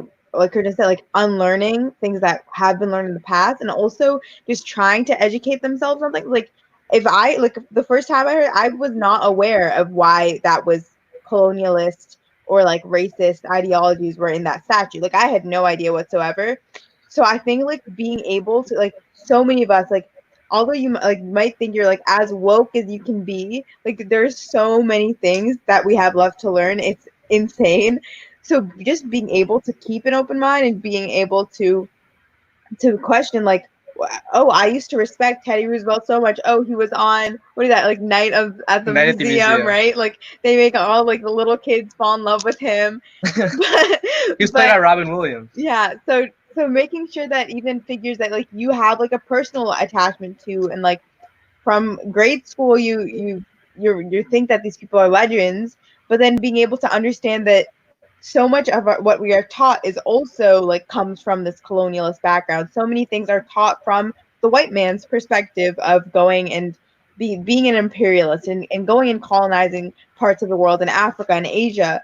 Krishna said, like unlearning things that have been learned in the past, and also just trying to educate themselves on things. Like if I like the first time I heard, I was not aware of why that was colonialist or like racist ideologies were in that statue. Like I had no idea whatsoever. So I think like being able to like so many of us like, although you like might think you're like as woke as you can be, like there's so many things that we have left to learn. It's insane. So just being able to keep an open mind and being able to question like, oh, I used to respect Teddy Roosevelt so much. Oh, he was on what is that like night at the museum, right? Like they make all like the little kids fall in love with him. He was played by Robin Williams. Yeah, so making sure that even figures that like you have like a personal attachment to, and like from grade school you think that these people are legends, but then being able to understand that so much of what we are taught is also like comes from this colonialist background. So many things are taught from the white man's perspective of going and being an imperialist and going and colonizing parts of the world in Africa and Asia,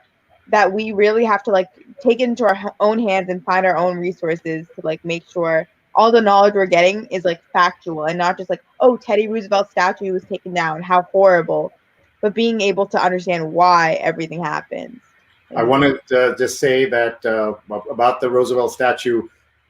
that we really have to like take it into our own hands and find our own resources to like make sure all the knowledge we're getting is like factual and not just like, oh, Teddy Roosevelt's statue was taken down, how horrible, but being able to understand why everything happens. I wanted to just say that about the Roosevelt statue,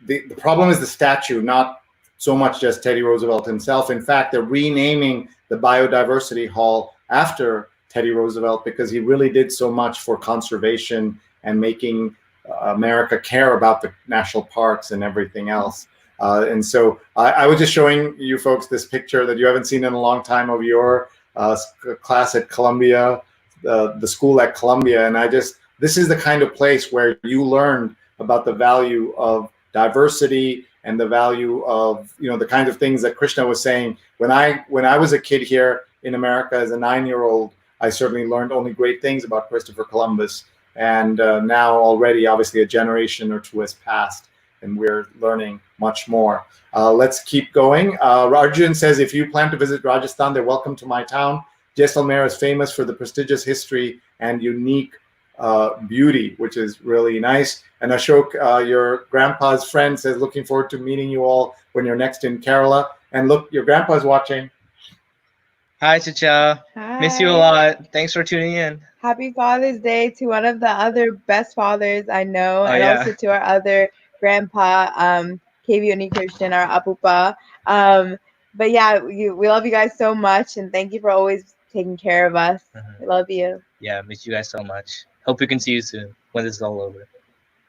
the problem is the statue, not so much just Teddy Roosevelt himself. In fact, they're renaming the Biodiversity Hall after Teddy Roosevelt because he really did so much for conservation and making America care about the national parks and everything else. And so I was just showing you folks this picture that you haven't seen in a long time of your class at Columbia, the school at Columbia. And this is the kind of place where you learned about the value of diversity and the value of, you know, the kinds of things that Krishna was saying. When I was a kid here in America as a 9-year-old, I certainly learned only great things about Christopher Columbus. And now already, obviously, a generation or two has passed, and we're learning much more. Let's keep going. Arjun says, if you plan to visit Rajasthan, they're welcome to my town. Jaisalmer is famous for the prestigious history and unique beauty, which is really nice. And Ashok, your grandpa's friend, says, looking forward to meeting you all when you're next in Kerala. And look, your grandpa's watching. Hi, Chicha. Hi. Miss you a lot. Thanks for tuning in. Happy Father's Day to one of the other best fathers I know, and yeah. also to our other grandpa, KV Onikrishnan, our Apupa. But yeah, we love you guys so much, and thank you for always taking care of us. We love you. Yeah, miss you guys so much. Hope we can see you soon when this is all over.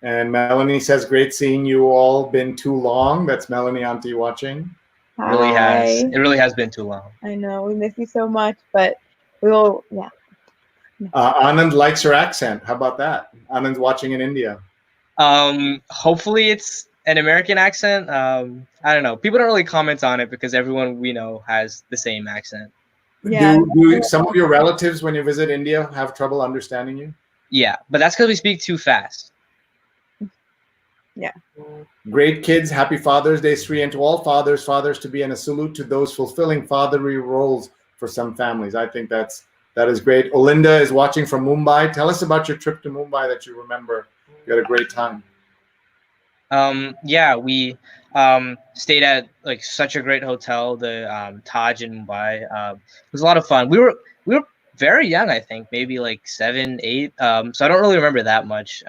And Melanie says, great seeing you all. Been too long. That's Melanie Auntie watching. Hi. Really has. It really has been too long. I know. We miss you so much, but we will, yeah. Anand likes her accent. How about that? Anand's watching in India. Hopefully it's an American accent. I don't know. People don't really comment on it because everyone we know has the same accent. Yeah. Do some of your relatives, when you visit India, have trouble understanding you? Yeah, but that's because we speak too fast. Yeah. Great kids. Happy Father's Day, Sree, and to all fathers to be, and a salute to those fulfilling fatherly roles for some families. I think that is great. Olinda is watching from Mumbai. Tell us about your trip to Mumbai that you remember. You had a great time. Yeah, we stayed at like such a great hotel, the Taj in Mumbai. It was a lot of fun. We were very young, I think, maybe like 7, 8. So I don't really remember that much.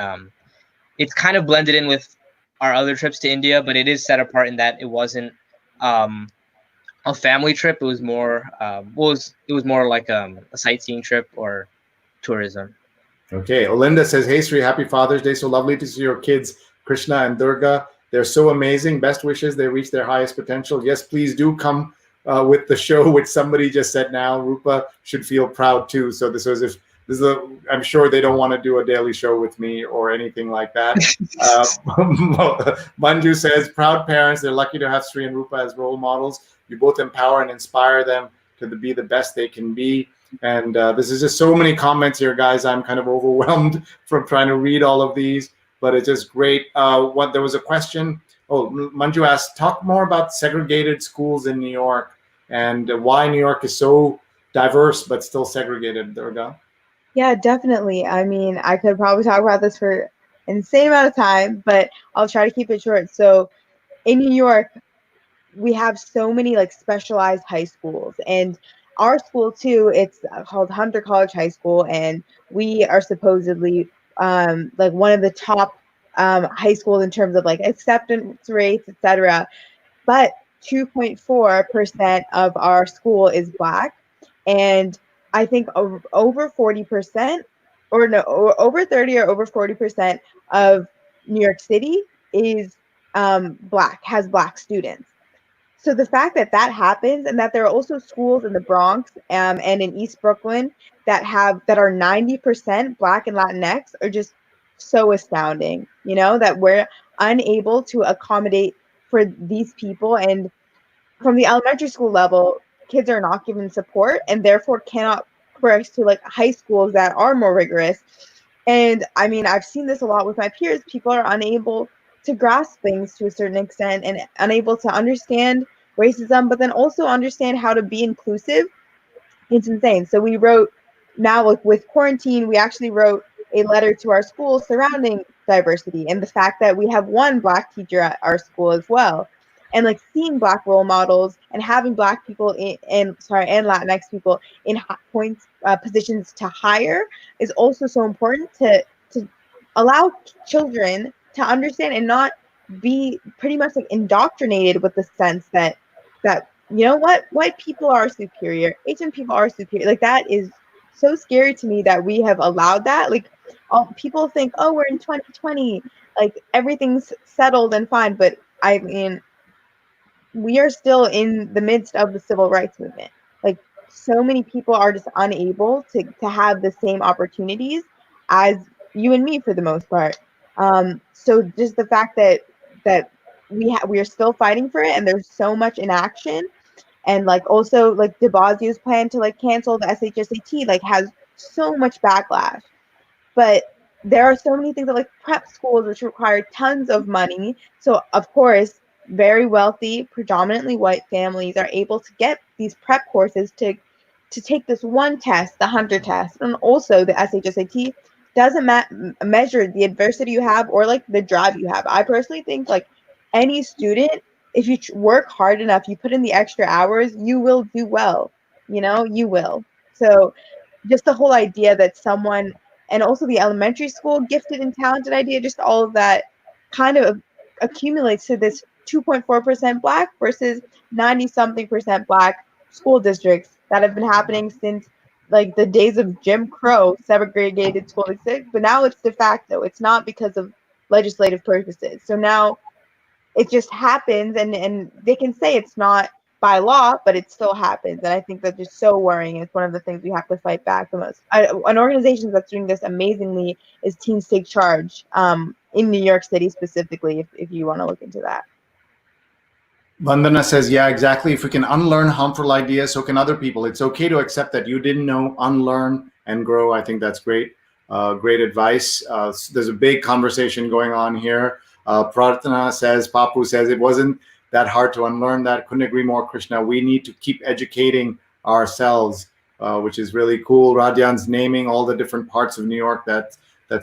It's kind of blended in with our other trips to India, but it is set apart in that it wasn't a family trip. It was more it was more like a sightseeing trip or tourism. Okay, Olinda says, hey Sree, happy Father's Day. So lovely to see your kids, Krishna and Durga. They're so amazing. Best wishes they reach their highest potential. Yes, please do come with the show, which somebody just said now. Rupa should feel proud too. So I'm sure they don't want to do a daily show with me or anything like that. Manju says, proud parents. They're lucky to have Sree and Rupa as role models. You both empower and inspire them to be the best they can be. And this is just so many comments here, guys. I'm kind of overwhelmed from trying to read all of these, but it's just great. There was a question. Oh, Manju asked, talk more about segregated schools in New York and why New York is so diverse but still segregated, Durga. Yeah, definitely. I mean, I could probably talk about this for an insane amount of time, but I'll try to keep it short. So in New York, we have so many like specialized high schools, and our school too, it's called Hunter College High School, and we are supposedly like one of the top high schools in terms of like acceptance rates, etc. But 2.4% of our school is Black, and I think over 40%, or no, over 30 or over 40% of New York City is Black, has Black students. So the fact that that happens, and that there are also schools in the Bronx and in East Brooklyn that are 90% Black and Latinx, are just so astounding. You know, that we're unable to accommodate for these people, and from the elementary school level, kids are not given support and therefore cannot progress to like high schools that are more rigorous. And I mean, I've seen this a lot with my peers. People are unable to grasp things to a certain extent and unable to understand racism, but then also understand how to be inclusive. It's insane. So we wrote, now like with quarantine, we actually wrote a letter to our school surrounding diversity and the fact that we have one Black teacher at our school as well. And like seeing Black role models and having Black people and Latinx people in positions to hire is also so important to allow children to understand and not be pretty much like indoctrinated with the sense that you know what, white people are superior, Asian people are superior. Like that is so scary to me that we have allowed that. Like people think, oh, we're in 2020, like everything's settled and fine, but I mean, we are still in the midst of the civil rights movement. Like so many people are just unable to have the same opportunities as you and me for the most part. So just the fact that that we are still fighting for it, and there's so much inaction. And like also like de Blasio's plan to like cancel the SHSAT like has so much backlash. But there are so many things that like prep schools, which require tons of money. So of course, very wealthy, predominantly white families are able to get these prep courses to take this one test, the Hunter test, and also the SHSAT doesn't measure the adversity you have or like the drive you have. I personally think like any student, if you work hard enough, you put in the extra hours, you will do well. You will. So just the whole idea that someone, and also the elementary school gifted and talented idea, just all of that kind of accumulates to this 2.4% black versus 90 something percent black school districts that have been happening since like the days of Jim Crow segregated school districts, but now it's de facto. It's not because of legislative purposes. So now it just happens, and they can say it's not by law, but it still happens. And I think that's just so worrying. It's one of the things we have to fight back the most. An organization that's doing this amazingly is Teens Take Charge in New York City specifically, if you want to look into that. Vandana says, yeah, exactly. If we can unlearn harmful ideas, so can other people. It's okay to accept that you didn't know, unlearn and grow. I think that's great. Great advice. There's a big conversation going on here. Pratana says, Papu says, it wasn't that hard to unlearn that. Couldn't agree more, Krishna. We need to keep educating ourselves, which is really cool. Radyan's naming all the different parts of New York that's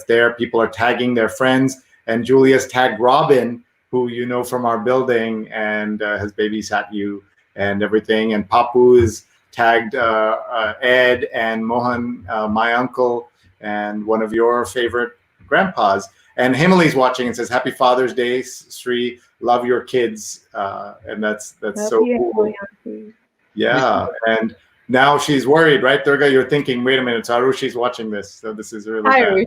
there. People are tagging their friends. And Julia's tagged Robin, who you know from our building and has babysat you and everything. And Papu is tagged Ed and Mohan, my uncle, and one of your favorite grandpas. And Himali's watching and says, Happy Father's Day, Sree. Love your kids. And that's so cool. Yeah. And now she's worried, right, Durga? You're thinking, wait a minute, Arushi's watching this. So this is really bad.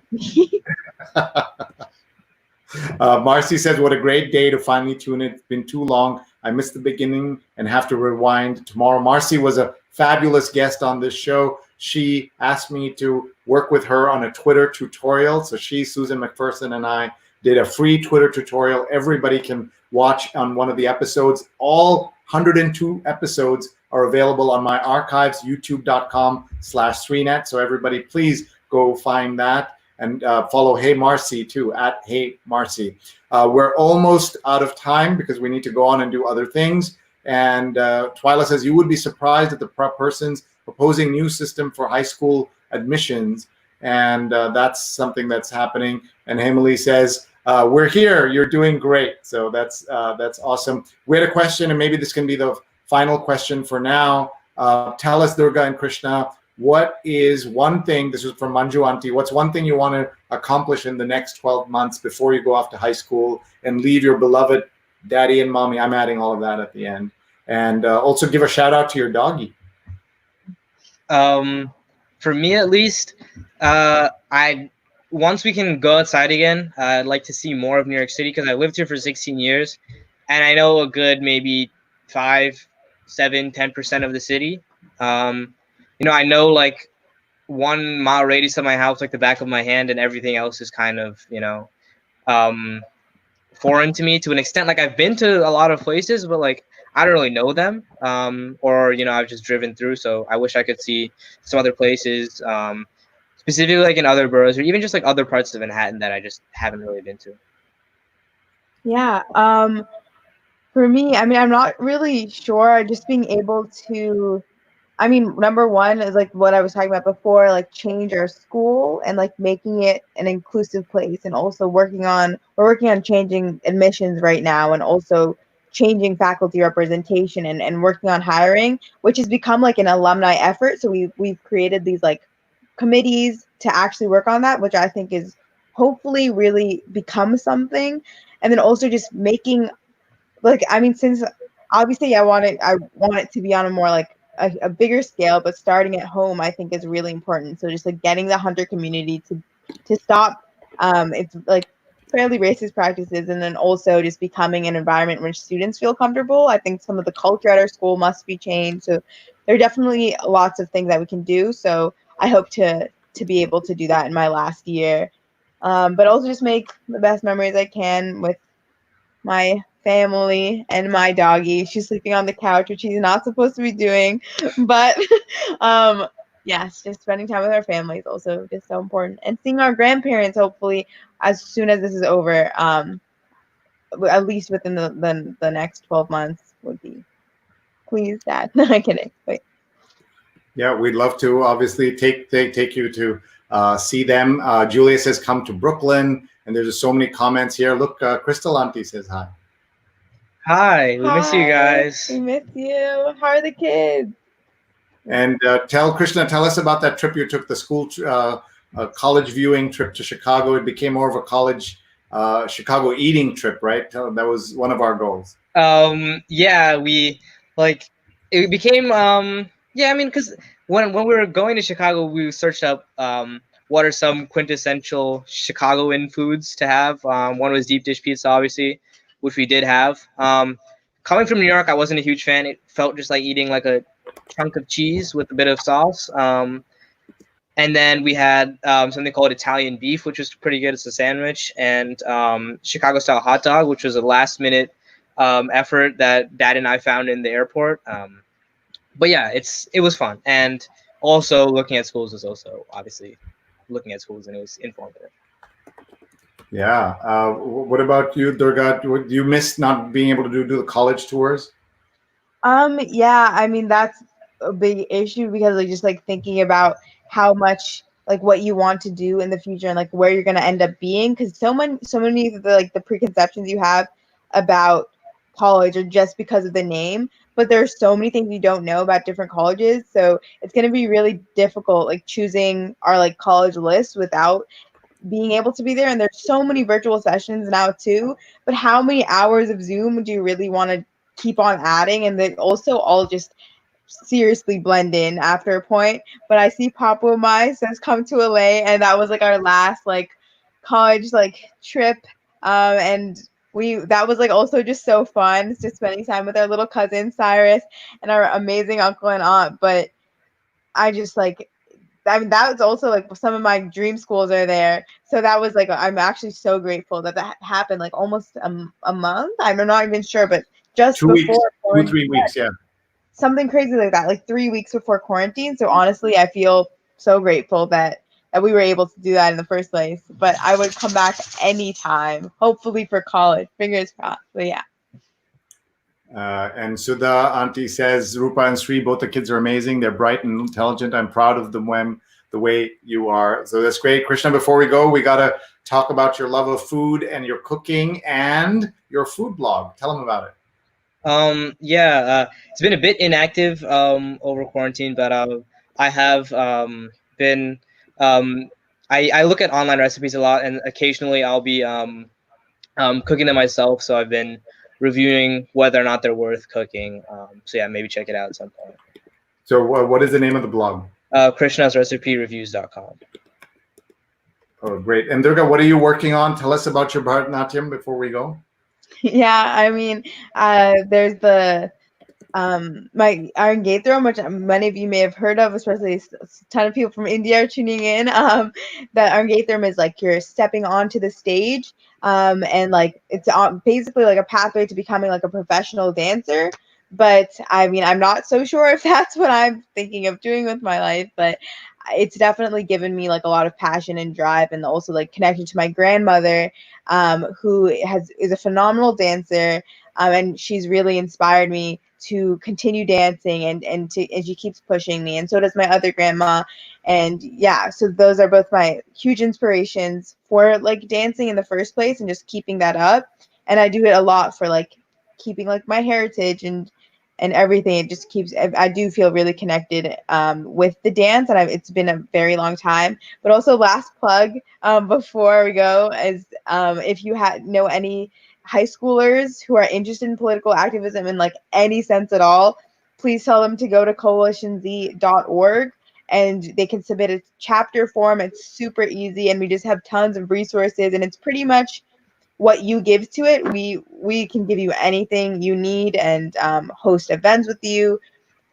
Marcy says, what a great day to finally tune in. It's been too long. I missed the beginning and have to rewind tomorrow. Marcy was a fabulous guest on this show. She asked me to work with her on a Twitter tutorial. So she, Susan McPherson, and I did a free Twitter tutorial. Everybody can watch on one of the episodes. All 102 episodes are available on my archives, youtube.com/Sreenet. So everybody, please go find that. And follow Hey Marcy too, at Hey Marcy. We're almost out of time because we need to go on and do other things. And Twyla says, you would be surprised at the person's proposing new system for high school admissions. And that's something that's happening. And Himali says, we're here, you're doing great. So that's awesome. We had a question, and maybe this can be the final question for now. Tell us, Durga and Krishna, what is one thing, this is from Manju Auntie, what's one thing you want to accomplish in the next 12 months before you go off to high school and leave your beloved daddy and mommy? I'm adding all of that at the end. And also give a shout out to your doggy. For me, at least, once we can go outside again, I'd like to see more of New York City because I lived here for 16 years. And I know a good maybe 5, 7, 10% of the city. I know like 1 mile radius of my house, like the back of my hand, and everything else is kind of, foreign to me to an extent. Like I've been to a lot of places, but like I don't really know them, or I've just driven through. So I wish I could see some other places, specifically like in other boroughs, or even just like other parts of Manhattan that I just haven't really been to. Yeah. For me, I mean, I'm not really sure. Just being able to, I mean, number one is like what I was talking about before, like change our school and like making it an inclusive place, and also we're working on changing admissions right now, and also changing faculty representation and working on hiring, which has become like an alumni effort. So we've created these like committees to actually work on that, which I think is hopefully really become something. And then also just making, like, I mean, since obviously I want it to be on a more like a bigger scale, but starting at home I think is really important. So just like getting the Hunter community to stop it's like fairly racist practices, and then also just becoming an environment in which students feel comfortable. I think some of the culture at our school must be changed. So there are definitely lots of things that we can do. So I hope to be able to do that in my last year, but also just make the best memories I can with my family and my doggy. She's sleeping on the couch, which she's not supposed to be doing, but yes, just spending time with our family is also just so important, and seeing our grandparents hopefully as soon as this is over. At least within the next 12 months would be. Please, Dad. No, I'm kidding. Wait. Yeah, we'd love to obviously take you to see them. Julia says come to Brooklyn, and there's just so many comments here. Look, Crystal Auntie says hi. Hi, we miss you guys. We miss you. How are the kids? And tell us about that trip you took, the school college viewing trip to Chicago. It became more of a college Chicago eating trip, right? That was one of our goals. Yeah, we it became yeah, I mean, because when we were going to Chicago, we searched up what are some quintessential Chicagoan foods to have. One was deep dish pizza, obviously, which we did have. Coming from New York, I wasn't a huge fan. It felt just like eating like a chunk of cheese with a bit of sauce. And then we had something called Italian beef, which was pretty good. It's a sandwich, and Chicago style hot dog, which was a last minute effort that Dad and I found in the airport. But yeah, it was fun, and also looking at schools was also obviously looking at schools, and it was informative. Yeah. What about you, Durga? Do you miss not being able to do the college tours? Yeah, I mean that's a big issue because like just like thinking about how much like what you want to do in the future and like where you're gonna end up being, because so many of the like the preconceptions you have about college are just because of the name, but there's so many things you don't know about different colleges, so it's gonna be really difficult like choosing our like college list without being able to be there. And there's so many virtual sessions now too, but how many hours of Zoom do you really want to keep on adding? And they also all just seriously blend in after a point. But I see Papa Mai says come to LA, and that was like our last like college like trip, and that was like also just so fun, just spending time with our little cousin Cyrus and our amazing uncle and aunt. But I just like, I mean, that was also like some of my dream schools are there. So that was like, I'm actually so grateful that happened like almost a month. I'm not even sure, but just 2 weeks, 2-3 weeks, yeah. Something crazy like that, like 3 weeks before quarantine. So honestly, I feel so grateful that we were able to do that in the first place. But I would come back anytime, hopefully for college. Fingers crossed. But yeah. And Sudha Auntie says, Rupa and Sree, both the kids are amazing. They're bright and intelligent. I'm proud of them the way you are. So that's great. Krishna, before we go, we got to talk about your love of food and your cooking and your food blog. Tell them about it. Yeah, it's been a bit inactive over quarantine, but I have been I look at online recipes a lot, and occasionally I'll be cooking them myself. So I've been reviewing whether or not they're worth cooking. So yeah, maybe check it out at some point. So what is the name of the blog? KrishnasRecipeReviews.com. Oh, great. And Durga, what are you working on? Tell us about your Bharatanatyam before we go. Yeah, I mean, there's the my Iron Gate Throne, which many of you may have heard of, especially a ton of people from India are tuning in. That Iron Gate Throne is like you're stepping onto the stage, and like it's basically like a pathway to becoming like a professional dancer. But I mean, I'm not so sure if that's what I'm thinking of doing with my life, but it's definitely given me like a lot of passion and drive, and also like connection to my grandmother, who is a phenomenal dancer, and she's really inspired me to continue dancing, and she keeps pushing me, and so does my other grandma. And yeah, so those are both my huge inspirations for like dancing in the first place and just keeping that up. And I do it a lot for like keeping like my heritage and everything. It just keeps, I do feel really connected with the dance, and it's been a very long time. But also, last plug before we go is if you know any high schoolers who are interested in political activism in like any sense at all, please tell them to go to coalitionz.org, and they can submit a chapter form. It's super easy, and we just have tons of resources, and it's pretty much what you give to it. We can give you anything you need, and host events with you.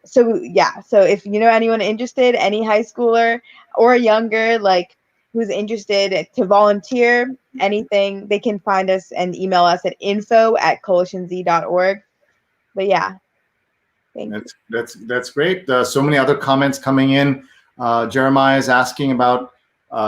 So yeah, so if you know anyone interested, any high schooler or younger, like who's interested to volunteer, anything, they can find us and email us at info@coalitionz.org. But yeah, thank you. That's great. So many other comments coming in. Jeremiah is asking about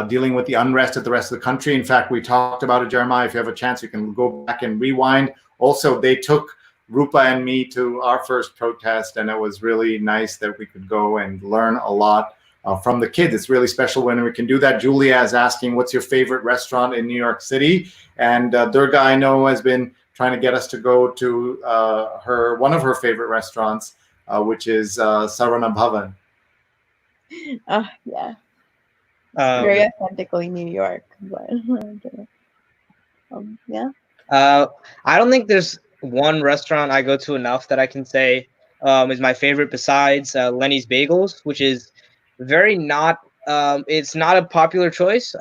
dealing with the unrest at the rest of the country. In fact, we talked about it, Jeremiah. If you have a chance, you can go back and rewind. Also, they took Rupa and me to our first protest, and it was really nice that we could go and learn a lot from the kids. It's really special when we can do that. Julia is asking, what's your favorite restaurant in New York City? And Durga, I know, has been trying to get us to go to one of her favorite restaurants, which is Sarana Bhavan. Oh, yeah. Very authentically New York. But, yeah. I don't think there's one restaurant I go to enough that I can say is my favorite besides Lenny's Bagels, which is very not, it's not a popular choice.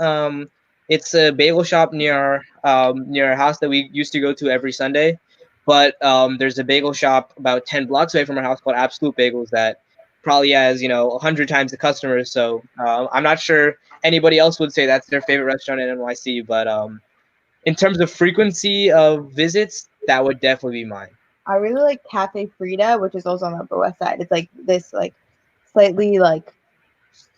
It's a bagel shop near our house that we used to go to every Sunday. But there's a bagel shop about 10 blocks away from our house called Absolute Bagels that probably has, 100 times the customers. So I'm not sure anybody else would say that's their favorite restaurant in NYC, but in terms of frequency of visits, that would definitely be mine. I really like Cafe Frida, which is also on the Upper West Side. It's like this slightly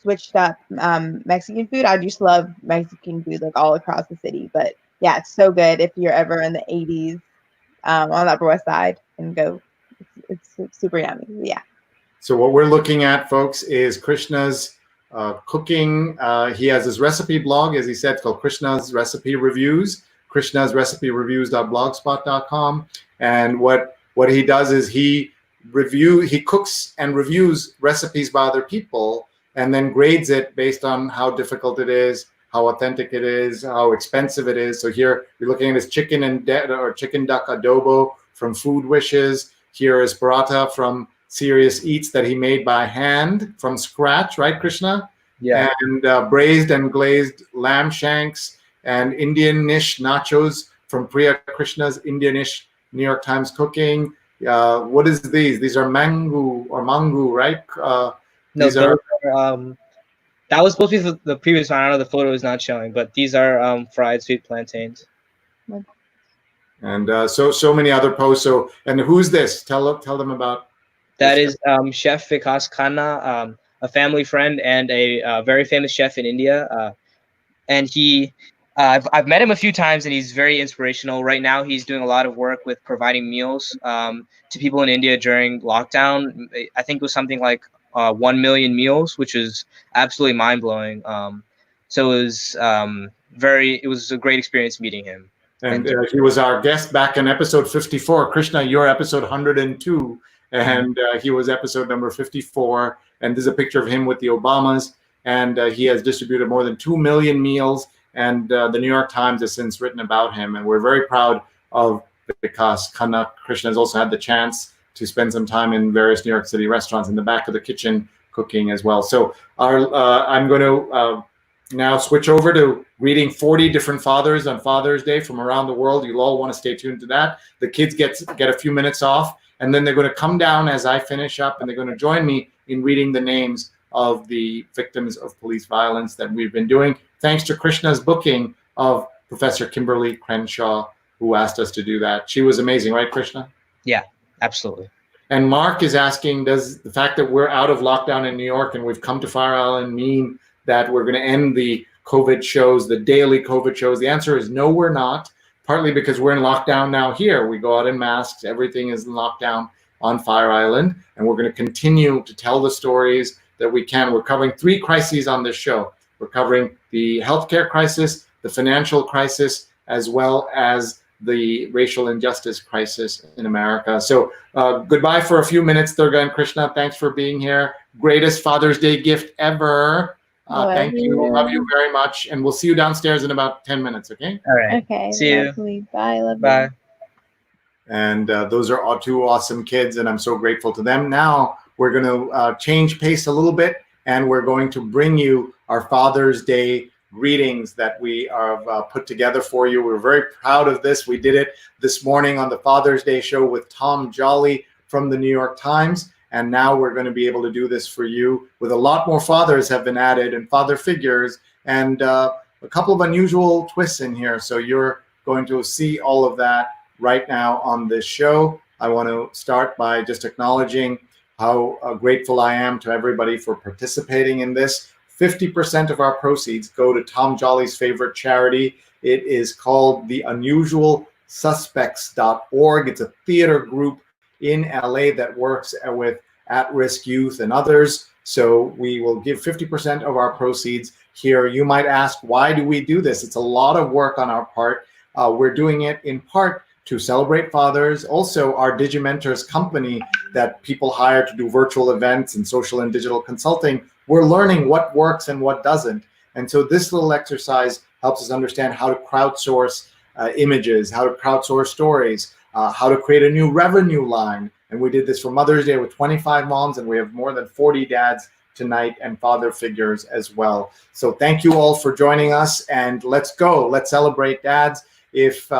switched up Mexican food. I just love Mexican food all across the city. But yeah, it's so good if you're ever in the 80s on the Upper West Side and go. It's super yummy. Yeah. So what we're looking at, folks, is Krishna's cooking. He has his recipe blog, as he said, it's called Krishna's Recipe Reviews, krishnasrecipereviews.blogspot.com. And what he does is he cooks and reviews recipes by other people and then grades it based on how difficult it is, how authentic it is, how expensive it is. So here you're looking at his chicken duck adobo from Food Wishes. Here is paratha from Serious Eats that he made by hand from scratch, right, Krishna? Yeah. And braised and glazed lamb shanks and Indian-ish nachos from Priya Krishna's Indian-ish New York Times Cooking. What is these? These are mango, right? That was supposed to be the previous one. I don't know, the photo is not showing, but these are fried sweet plantains. And so many other posts. So, and who's this? Tell them about. That is Chef Vikas Khanna, a family friend and a very famous chef in India. And I've met him a few times, and he's very inspirational. Right now, he's doing a lot of work with providing meals to people in India during lockdown. I think it was something like 1 million meals, which is absolutely mind-blowing. So it was it was a great experience meeting him. And he was our guest back in episode 54. Krishna, you're episode 102. And he was episode number 54. And there's a picture of him with the Obamas. And he has distributed more than 2 million meals. And the New York Times has since written about him. And we're very proud of Vikas Khanna. Krishna has also had the chance to spend some time in various New York City restaurants in the back of the kitchen cooking as well. So I'm going to now switch over to reading 40 different fathers on Father's Day from around the world. You'll all want to stay tuned to that. The kids get a few minutes off. And then they're going to come down as I finish up, and they're going to join me in reading the names of the victims of police violence that we've been doing, thanks to Krishna's booking of Professor Kimberly Crenshaw, who asked us to do that. She was amazing, right, Krishna? Yeah, absolutely. And Mark is asking, does the fact that we're out of lockdown in New York and we've come to Fire Island mean that we're going to end the COVID shows, the daily COVID shows? The answer is no, we're not. Partly because we're in lockdown now here. We go out in masks. Everything is in lockdown on Fire Island. And we're going to continue to tell the stories that we can. We're covering 3 crises on this show. We're covering the healthcare crisis, the financial crisis, as well as the racial injustice crisis in America. So goodbye for a few minutes, Durga and Krishna. Thanks for being here. Greatest Father's Day gift ever. Thank you. Love you very much. And we'll see you downstairs in about 10 minutes, okay? All right. Okay. See lovely. you. Bye. Love Bye. you. And those are all 2 awesome kids, and I'm so grateful to them. Now we're going to change pace a little bit, and we're going to bring you our Father's Day greetings that we have put together for you. We're very proud of this. We did it this morning on the Father's Day show with Tom Jolly from the New York Times. And now we're going to be able to do this for you with a lot more fathers have been added and father figures. And a couple of unusual twists in here. So you're going to see all of that right now on this show. I want to start by just acknowledging how grateful I am to everybody for participating in this. 50% of our proceeds go to Tom Jolly's favorite charity. It is called the unusualsuspects.org. It's a theater group in LA that works with at-risk youth and others. So we will give 50% of our proceeds here. You might ask, why do we do this? It's a lot of work on our part. We're doing it in part to celebrate fathers. Also, our Digimentors company that people hire to do virtual events and social and digital consulting, we're learning what works and what doesn't. And so this little exercise helps us understand how to crowdsource images, how to crowdsource stories, how to create a new revenue line. And we did this for Mother's Day with 25 moms, and we have more than 40 dads tonight and father figures as well. So thank you all for joining us, and let's go. Let's celebrate dads. If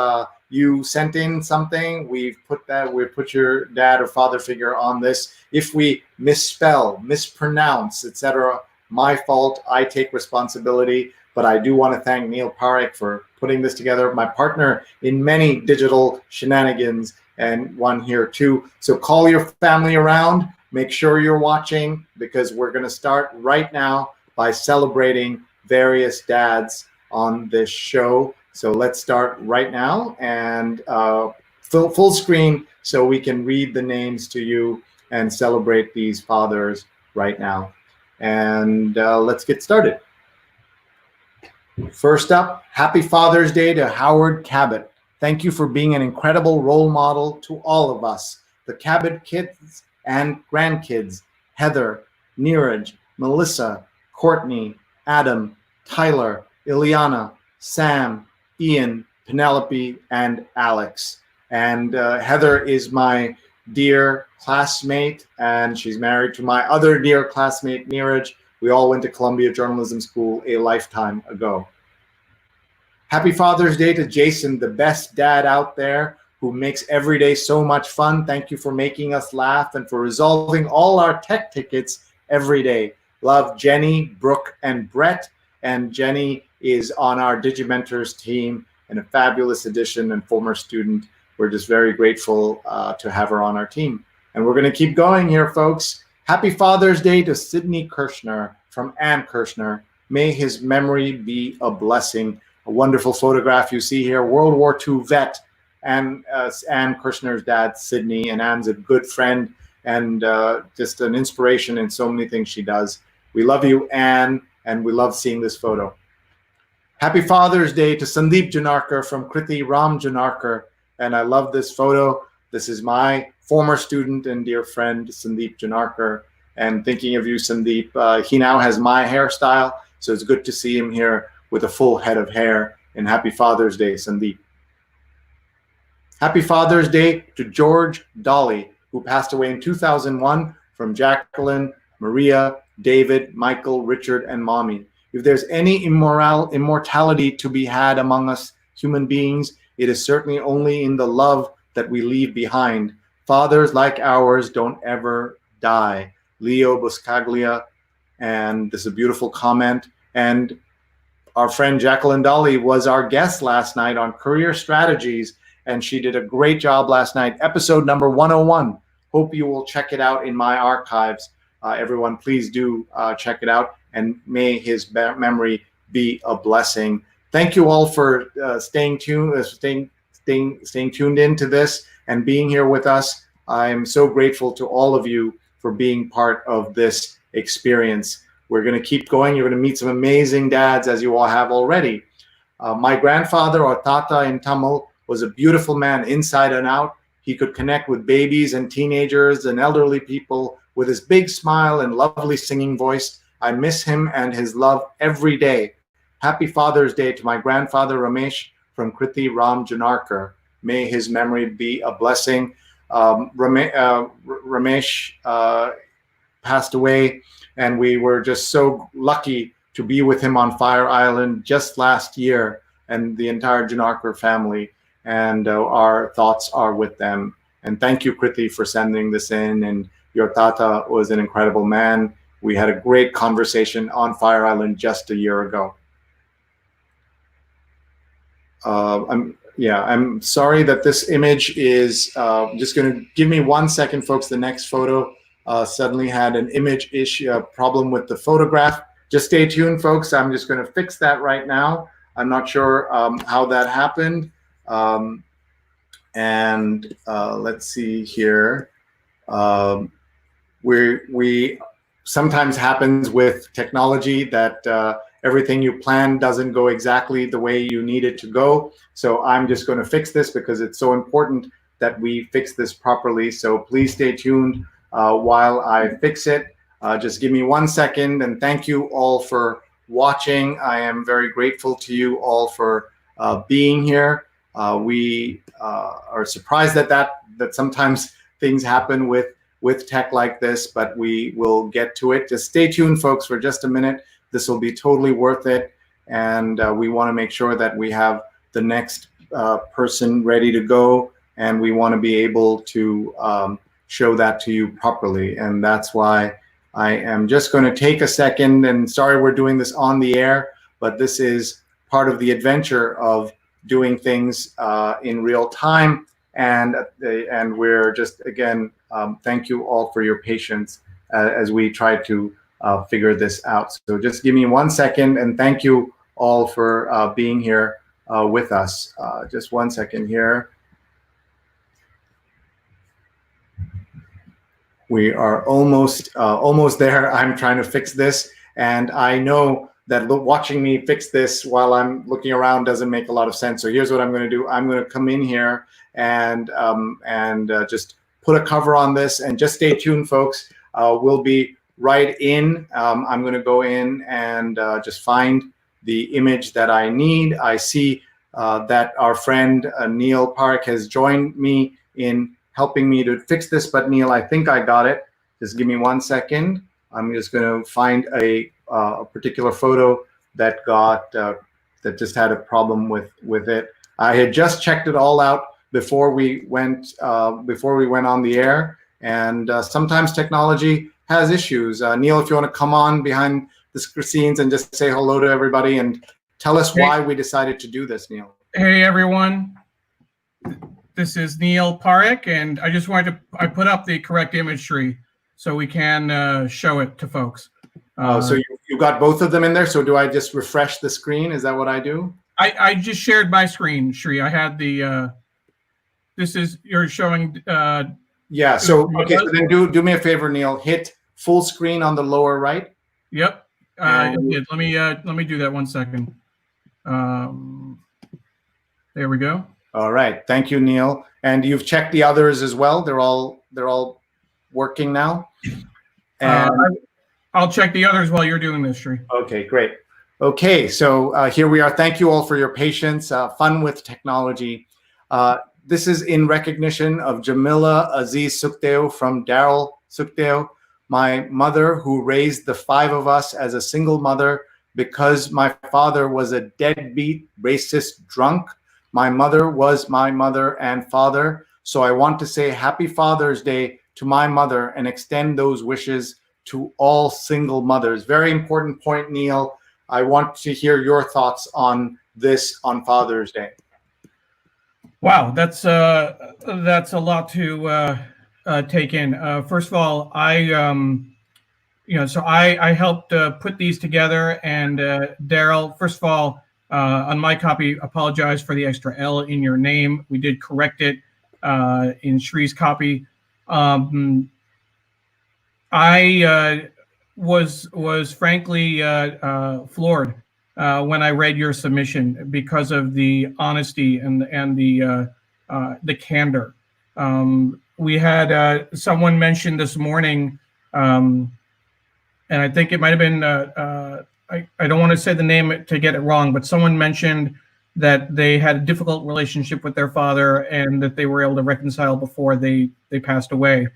you sent in something, we've put your dad or father figure on this. If we misspell, mispronounce, etc., my fault. I take responsibility. But I do want to thank Neil Parekh for putting this together, my partner in many digital shenanigans, and one here too. So call your family around, make sure you're watching, because we're going to start right now by celebrating various dads on this show. So let's start right now, and full screen so we can read the names to you and celebrate these fathers right now. And let's get started. First up, happy Father's Day to Howard Cabot. Thank you for being an incredible role model to all of us, the Cabot kids and grandkids, Heather, Neeraj, Melissa, Courtney, Adam, Tyler, Ileana, Sam, Ian, Penelope, and Alex. And Heather is my dear classmate, and she's married to my other dear classmate, Neeraj. We all went to Columbia Journalism School a lifetime ago. Happy Father's Day to Jason, the best dad out there, who makes every day so much fun. Thank you for making us laugh and for resolving all our tech tickets every day. Love, Jenny, Brook, and Brett. And Jenny is on our Digimentors team and a fabulous addition and former student. We're just very grateful to have her on our team. And we're going to keep going here, folks. Happy Father's Day to Sidney Kirshner from Ann Kirshner. May his memory be a blessing. A wonderful photograph you see here, World War II vet, and Ann Kirshner's dad, Sidney. And Ann's a good friend and just an inspiration in so many things she does. We love you, Ann, and we love seeing this photo. Happy Father's Day to Sandeep Janarkar from Kriti Ram Janarkar. And I love this photo. This is my former student and dear friend, Sandeep Janarkar. And thinking of you, Sandeep, he now has my hairstyle. So it's good to see him here with a full head of hair. And happy Father's Day, Sandeep. Happy Father's Day to George Dolly, who passed away in 2001 from Jacqueline, Maria, David, Michael, Richard, and Mommy. If there's any immortality to be had among us human beings, it is certainly only in the love that we leave behind. Fathers like ours don't ever die. Leo Buscaglia, and this is a beautiful comment. And our friend Jacqueline Dolly was our guest last night on Career Strategies, and she did a great job last night. Episode number 101. Hope you will check it out in my archives. Everyone, please do check it out, and may his memory be a blessing. Thank you all for staying tuned into this and being here with us. I'm so grateful to all of you for being part of this experience. We're going to keep going. You're going to meet some amazing dads, as you all have already. My grandfather, or Tata in Tamil, was a beautiful man inside and out. He could connect with babies and teenagers and elderly people with his big smile and lovely singing voice. I miss him and his love every day. Happy Father's Day to my grandfather, Ramesh, from Kriti Ram Janarkar. May his memory be a blessing. Ramesh passed away, and we were just so lucky to be with him on Fire Island just last year, and the entire Janarkar family, and our thoughts are with them. And thank you, Kriti, for sending this in, and your Tata was an incredible man. We had a great conversation on Fire Island just a year ago. I'm sorry that this image is just going to give me 1 second, folks. The next photo suddenly had an image issue, problem with the photograph. Just stay tuned, folks. I'm just going to fix that right now. I'm not sure how that happened. Let's see here. We sometimes happens with technology that everything you plan doesn't go exactly the way you need it to go. So I'm just going to fix this because it's so important that we fix this properly. So please stay tuned while I fix it. Just give me 1 second, and thank you all for watching. I am very grateful to you all for being here. We are surprised that sometimes things happen with tech like this, but we will get to it. Just stay tuned, folks, for just a minute. This will be totally worth it, and we want to make sure that we have the next person ready to go, and we want to be able to show that to you properly. And that's why I am just going to take a second, and sorry we're doing this on the air, but this is part of the adventure of doing things in real time. And we're just, again, thank you all for your patience as we try to figure this out. So just give me 1 second, and thank you all for being here with us. Just 1 second here. We are almost there. I'm trying to fix this, and I know that watching me fix this while I'm looking around doesn't make a lot of sense. So here's what I'm going to do. I'm going to come in here and just put a cover on this, and just stay tuned, folks. We'll be right in. I'm going to go in and just find the image that I need. I see that our friend Neil Parekh has joined me in helping me to fix this, but Neil, I think I got it. Just give me 1 second. I'm just going to find a particular photo that that just had a problem with it. I had just checked it all out before we went on the air, and sometimes technology has issues. Neil, if you want to come on behind the scenes and just say hello to everybody and tell us why we decided to do this, Neil. Hey everyone, this is Neil Parekh, and I just wanted I put up the correct image tree so we can show it to folks. So you got both of them in there. So do I just refresh the screen? Is that what I do? I just shared my screen, Sree. I had the. This is you're showing. Yeah. So okay. So then do me a favor, Neil. Hit full screen on the lower right. Yep. Let me do that 1 second. There we go. All right. Thank you, Neil. And you've checked the others as well. They're all working now. And I'll check the others while you're doing this, Sree. Okay, great. Okay, so here we are. Thank you all for your patience. Fun with technology. This is in recognition of Jamila Aziz Sukhdeo from Daryl Sukhdeo, my mother who raised the 5 of us as a single mother because my father was a deadbeat, racist drunk. My mother was my mother and father. So I want to say Happy Father's Day to my mother and extend those wishes to all single mothers. Very important point, Neil. I want to hear your thoughts on this on Father's Day. Wow, that's a lot to take in. First of all, I helped put these together, and Daryl, first of all, on my copy, apologize for the extra L in your name. We did correct it in Shree's copy. I was frankly floored when I read your submission because of the honesty and the candor. We had someone mention this morning, and I think it might have been I don't want to say the name to get it wrong, but someone mentioned that they had a difficult relationship with their father and that they were able to reconcile before they passed away.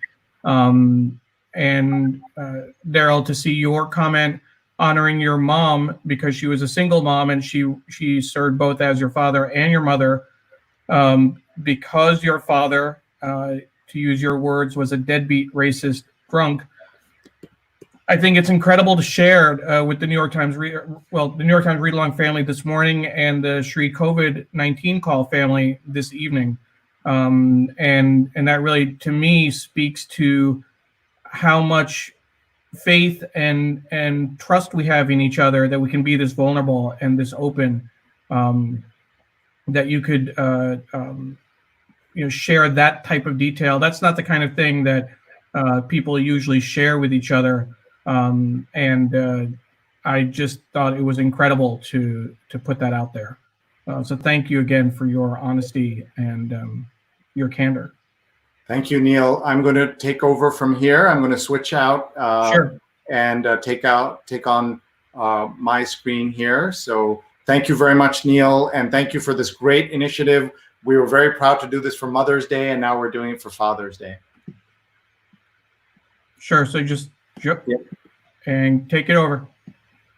And Daryl, to see your comment honoring your mom because she was a single mom and she served both as your father and your mother, because your father, to use your words, was a deadbeat racist drunk. I think it's incredible to share with the New York Times the New York Times read-along family this morning and the Sree COVID-19 call family this evening. And that really, to me, speaks to how much faith and trust we have in each other, that we can be this vulnerable and this open, that you could share that type of detail. That's not the kind of thing that people usually share with each other. I just thought it was incredible to put that out there. So thank you again for your honesty and your candor. Thank you, Neil. I'm going to take over from here. I'm going to switch out Sure. and take on my screen here. So thank you very much, Neil, and thank you for this great initiative. We were very proud to do this for Mother's Day, and now we're doing it for Father's Day. Sure. So just and take it over.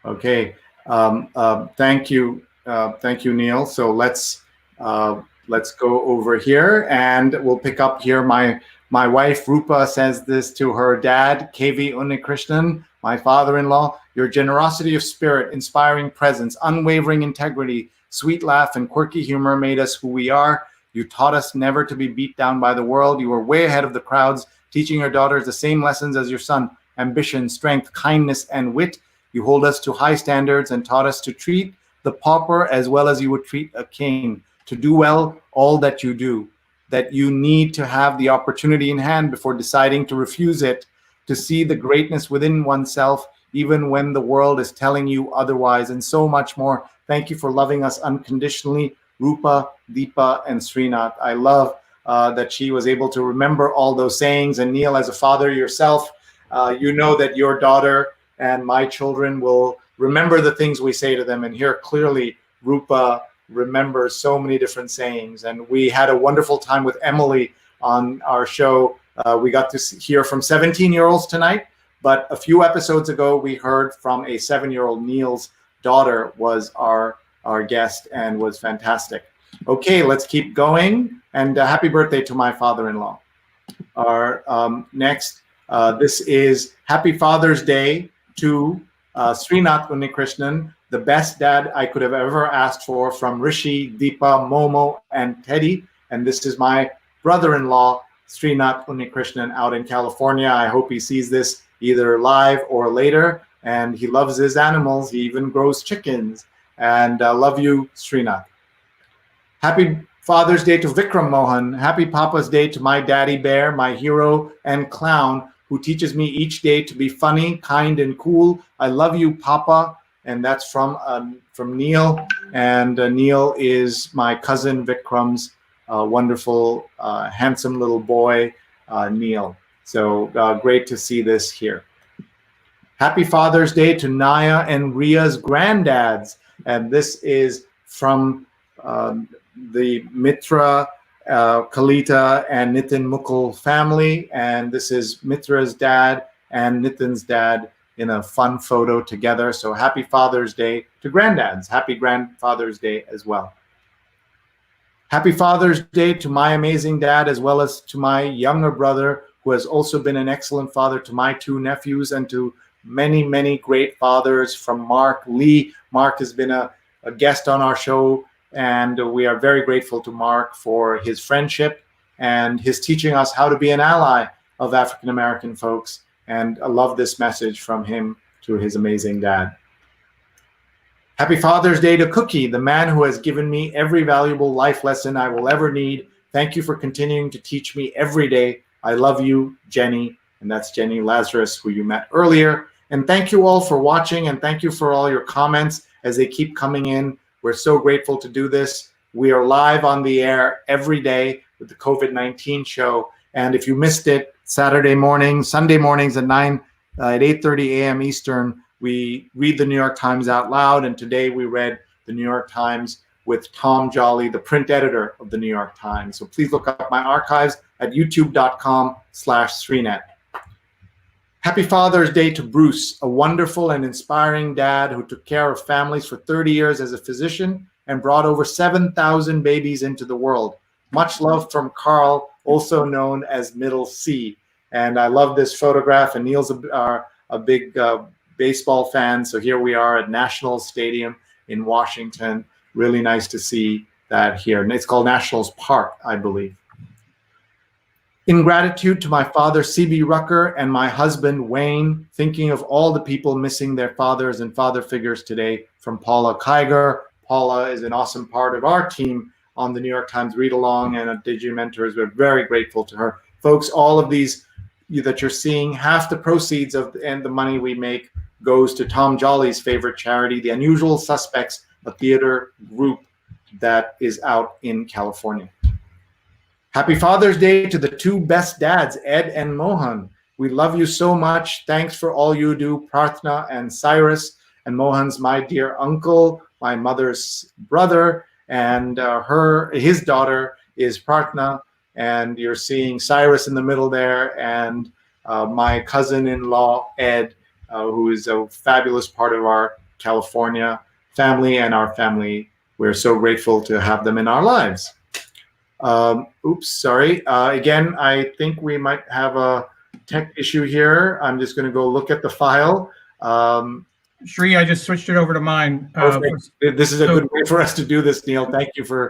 Okay. Thank you, Neil. So let's go over here, and we'll pick up here. My wife Rupa says this to her dad, KV Unnikrishnan, my father-in-law. Your generosity of spirit, inspiring presence, unwavering integrity, sweet laugh, and quirky humor made us who we are. You taught us never to be beat down by the world. You were way ahead of the crowds, teaching your daughters the same lessons as your son: ambition, strength, kindness, and wit. You hold us to high standards and taught us to treat the pauper as well as you would treat a king, to do well all that you do, that you need to have the opportunity in hand before deciding to refuse it, to see the greatness within oneself, even when the world is telling you otherwise, and so much more. Thank you for loving us unconditionally, Rupa, Deepa, and Srinath. I love that she was able to remember all those sayings. And Neil, as a father yourself, you know that your daughter and my children will remember the things we say to them. And here clearly Rupa remembers so many different sayings. And we had a wonderful time with Emily on our show. We got to hear from 17-year-olds tonight, but a few episodes ago we heard from a 7-year-old. Neil's daughter was our guest and was fantastic. Okay, let's keep going. And happy birthday to my father-in-law. Our next, this is Happy Father's Day to Srinath Unnikrishnan, the best dad I could have ever asked for, from Rishi, Deepa, Momo, and Teddy. And this is my brother-in-law, Srinath Unnikrishnan, out in California. I hope he sees this either live or later. And he loves his animals. He even grows chickens. And love you, Srinath. Happy Father's Day to Vikram Mohan. Happy Papa's Day to my daddy bear, my hero and clown, who teaches me each day to be funny, kind, and cool. I love you, Papa. And that's from Neil. And Neil is my cousin Vikram's wonderful, handsome little boy, Neil. So great to see this here. Happy Father's Day to Naya and Ria's granddads. And this is from the Mitra, Kalita, and Nitin Mukul family. And this is Mitra's dad and Nitin's dad in a fun photo together. So happy Father's Day to granddads. Happy Grandfather's Day as well. Happy Father's Day to my amazing dad, as well as to my younger brother, who has also been an excellent father to my 2 nephews, and to many, many great fathers, from Mark Lee. Mark has been a guest on our show, and we are very grateful to Mark for his friendship and his teaching us how to be an ally of African American folks. And I love this message from him to his amazing dad. Happy Father's Day to Cookie, the man who has given me every valuable life lesson I will ever need. Thank you for continuing to teach me every day. I love you, Jenny. And that's Jenny Lazarus, who you met earlier. And thank you all for watching, and thank you for all your comments as they keep coming in. We're so grateful to do this. We are live on the air every day with the COVID-19 show. And if you missed it, Saturday morning, Sunday mornings at 8:30 a.m. Eastern, we read the New York Times out loud. And today we read the New York Times with Tom Jolly, the print editor of the New York Times. So please look up my archives at youtube.com/Sreenet. Happy Father's Day to Bruce, a wonderful and inspiring dad who took care of families for 30 years as a physician and brought over 7,000 babies into the world. Much love from Carl, also known as Middle C. And I love this photograph, and Neil's a big baseball fan. So here we are at Nationals Stadium in Washington. Really nice to see that here. And it's called Nationals Park, I believe. In gratitude to my father, C.B. Rucker, and my husband, Wayne, thinking of all the people missing their fathers and father figures today, from Paula Kiger. Paula is an awesome part of our team on the New York Times Read Along and at Digimentors. We're very grateful to her. Folks, all of these that you're seeing, half the proceeds and the money we make goes to Tom Jolly's favorite charity, The Unusual Suspects, a theater group that is out in California. Happy Father's Day to the two best dads, Ed and Mohan. We love you so much. Thanks for all you do, Prarthna and Cyrus. And Mohan's my dear uncle, my mother's brother, and his daughter is Prarthna. And you're seeing Cyrus in the middle there, and my cousin-in-law, Ed, who is a fabulous part of our California family and our family. We're so grateful to have them in our lives. Oops, sorry. Again, I think we might have a tech issue here. I'm just going to go look at the file. Sree, I just switched it over to mine. This is a good way for us to do this, Neil. Thank you for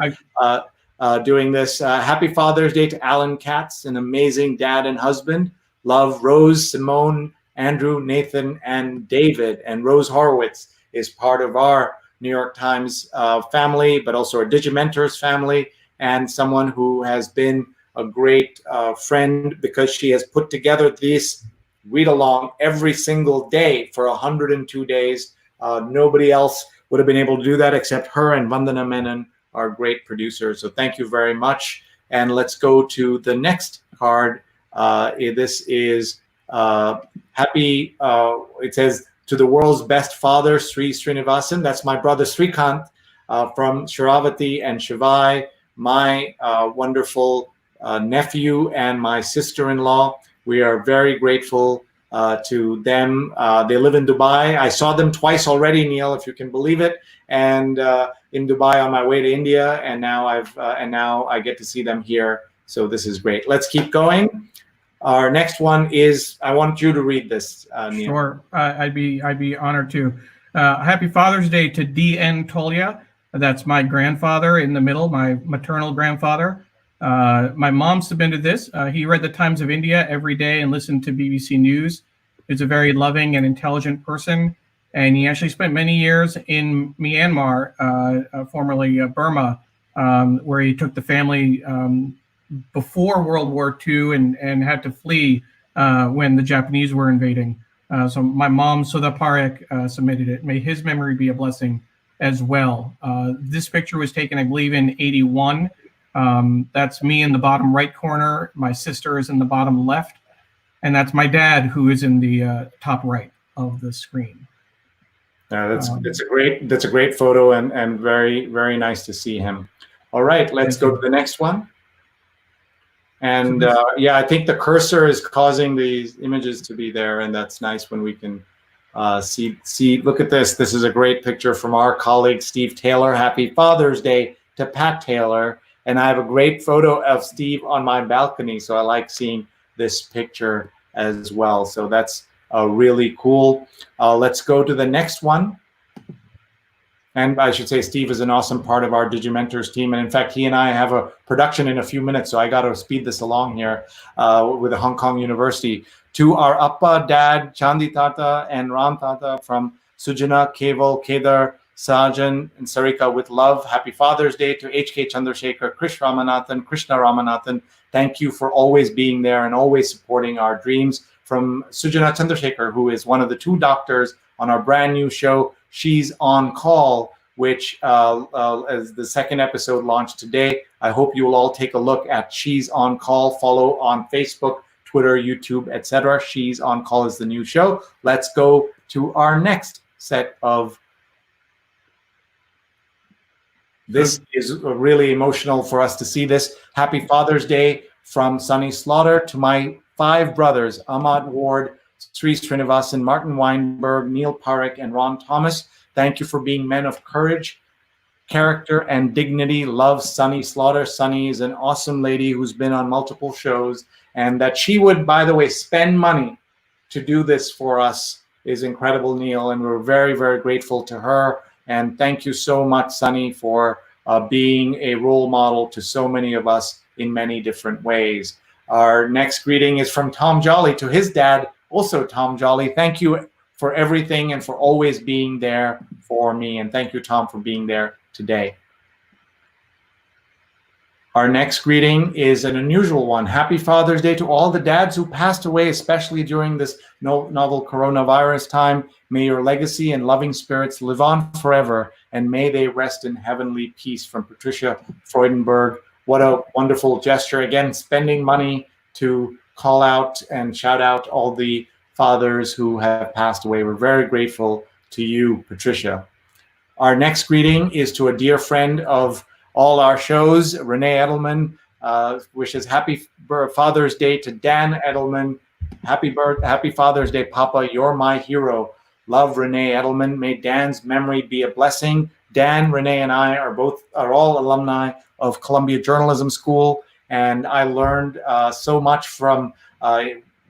doing this. Happy Father's Day to Alan Katz, an amazing dad and husband. Love Rose, Simone, Andrew, Nathan, and David. And Rose Horowitz is part of our New York Times family, but also our Digimentors family, and someone who has been a great friend because she has put together this read along every single day for 102 days. Nobody else would have been able to do that except her and Vandana Menon, our great producers. So thank you very much. And let's go to the next card. This is happy, it says, to the world's best father, Sree Sreenivasan. That's my brother Srikant from Shiravati and Shivai, my wonderful nephew and my sister-in-law. We are very grateful to them. They live in Dubai. I saw them twice already, Neil, if you can believe it. And in Dubai on my way to India, and now I get to see them here. So this is great. Let's keep going. Our next one is, I want you to read this, Neil. Sure, I'd be honored to. Happy Father's Day to D.N. Tolia. That's my grandfather in the middle, my maternal grandfather. My mom submitted this. He read the Times of India every day and listened to BBC News. He's a very loving and intelligent person. And he actually spent many years in Myanmar, formerly Burma, where he took the family before World War II and had to flee when the Japanese were invading. So my mom, Sudha Parekh, submitted it. May his memory be a blessing as well. This picture was taken, I believe, in '81. That's me in the bottom right corner. My sister is in the bottom left. And that's my dad, who is in the top right of the screen. That's a great photo and very, very nice to see him. All right, let's go to the next one. And yeah, I think the cursor is causing these images to be there, and that's nice when we can see. Look at this. This is a great picture from our colleague Steve Taylor. Happy Father's Day to Pat Taylor. And I have a great photo of Steve on my balcony, so I like seeing this picture as well. So that's really cool. Let's go to the next one. And I should say Steve is an awesome part of our Digimentors team. And in fact, he and I have a production in a few minutes, so I got to speed this along here with the Hong Kong University. To our Appa, Dad, Chandi Tata, and Ram Tata from Sujana, Keval, Kedar, Sajan, and Sarika, with love. Happy Father's Day to H.K. Chandrasekhar, Krishna Ramanathan. Thank you for always being there and always supporting our dreams. From Sujana Chandrasekhar, who is one of the two doctors on our brand new show, She's on Call, which as the second episode launched today. I hope you will all take a look at She's on Call. Follow on Facebook, Twitter, YouTube, etc. She's on Call is the new show. Let's go to our next set of. This is really emotional for us to see this. Happy Father's Day from Sunny Slaughter to my 5 brothers, Ahmad Ward, Sree Sreenivasan, Martin Weinberg, Neil Parekh, and Ron Thomas. Thank you for being men of courage, character, and dignity. Love Sunny Slaughter. Sunny is an awesome lady who's been on multiple shows, and that she would, by the way, spend money to do this for us is incredible, Neil, and we're very, very grateful to her. And thank you so much, Sunny, for being a role model to so many of us in many different ways. Our next greeting is from Tom Jolly to his dad, also Tom Jolly. Thank you for everything and for always being there for me. And thank you, Tom, for being there today. Our next greeting is an unusual one. Happy Father's Day to all the dads who passed away, especially during this novel coronavirus time. May your legacy and loving spirits live on forever, and may they rest in heavenly peace. From Patricia Freudenberg. What a wonderful gesture. Again, spending money to call out and shout out all the fathers who have passed away. We're very grateful to you, Patricia. Our next greeting is to a dear friend of all our shows, Renee Edelman, wishes happy Father's Day to Dan Edelman. Happy Father's Day, Papa, you're my hero. Love, Renee Edelman. May Dan's memory be a blessing. Dan, Renee, and I are all alumni of Columbia Journalism School, and I learned so much from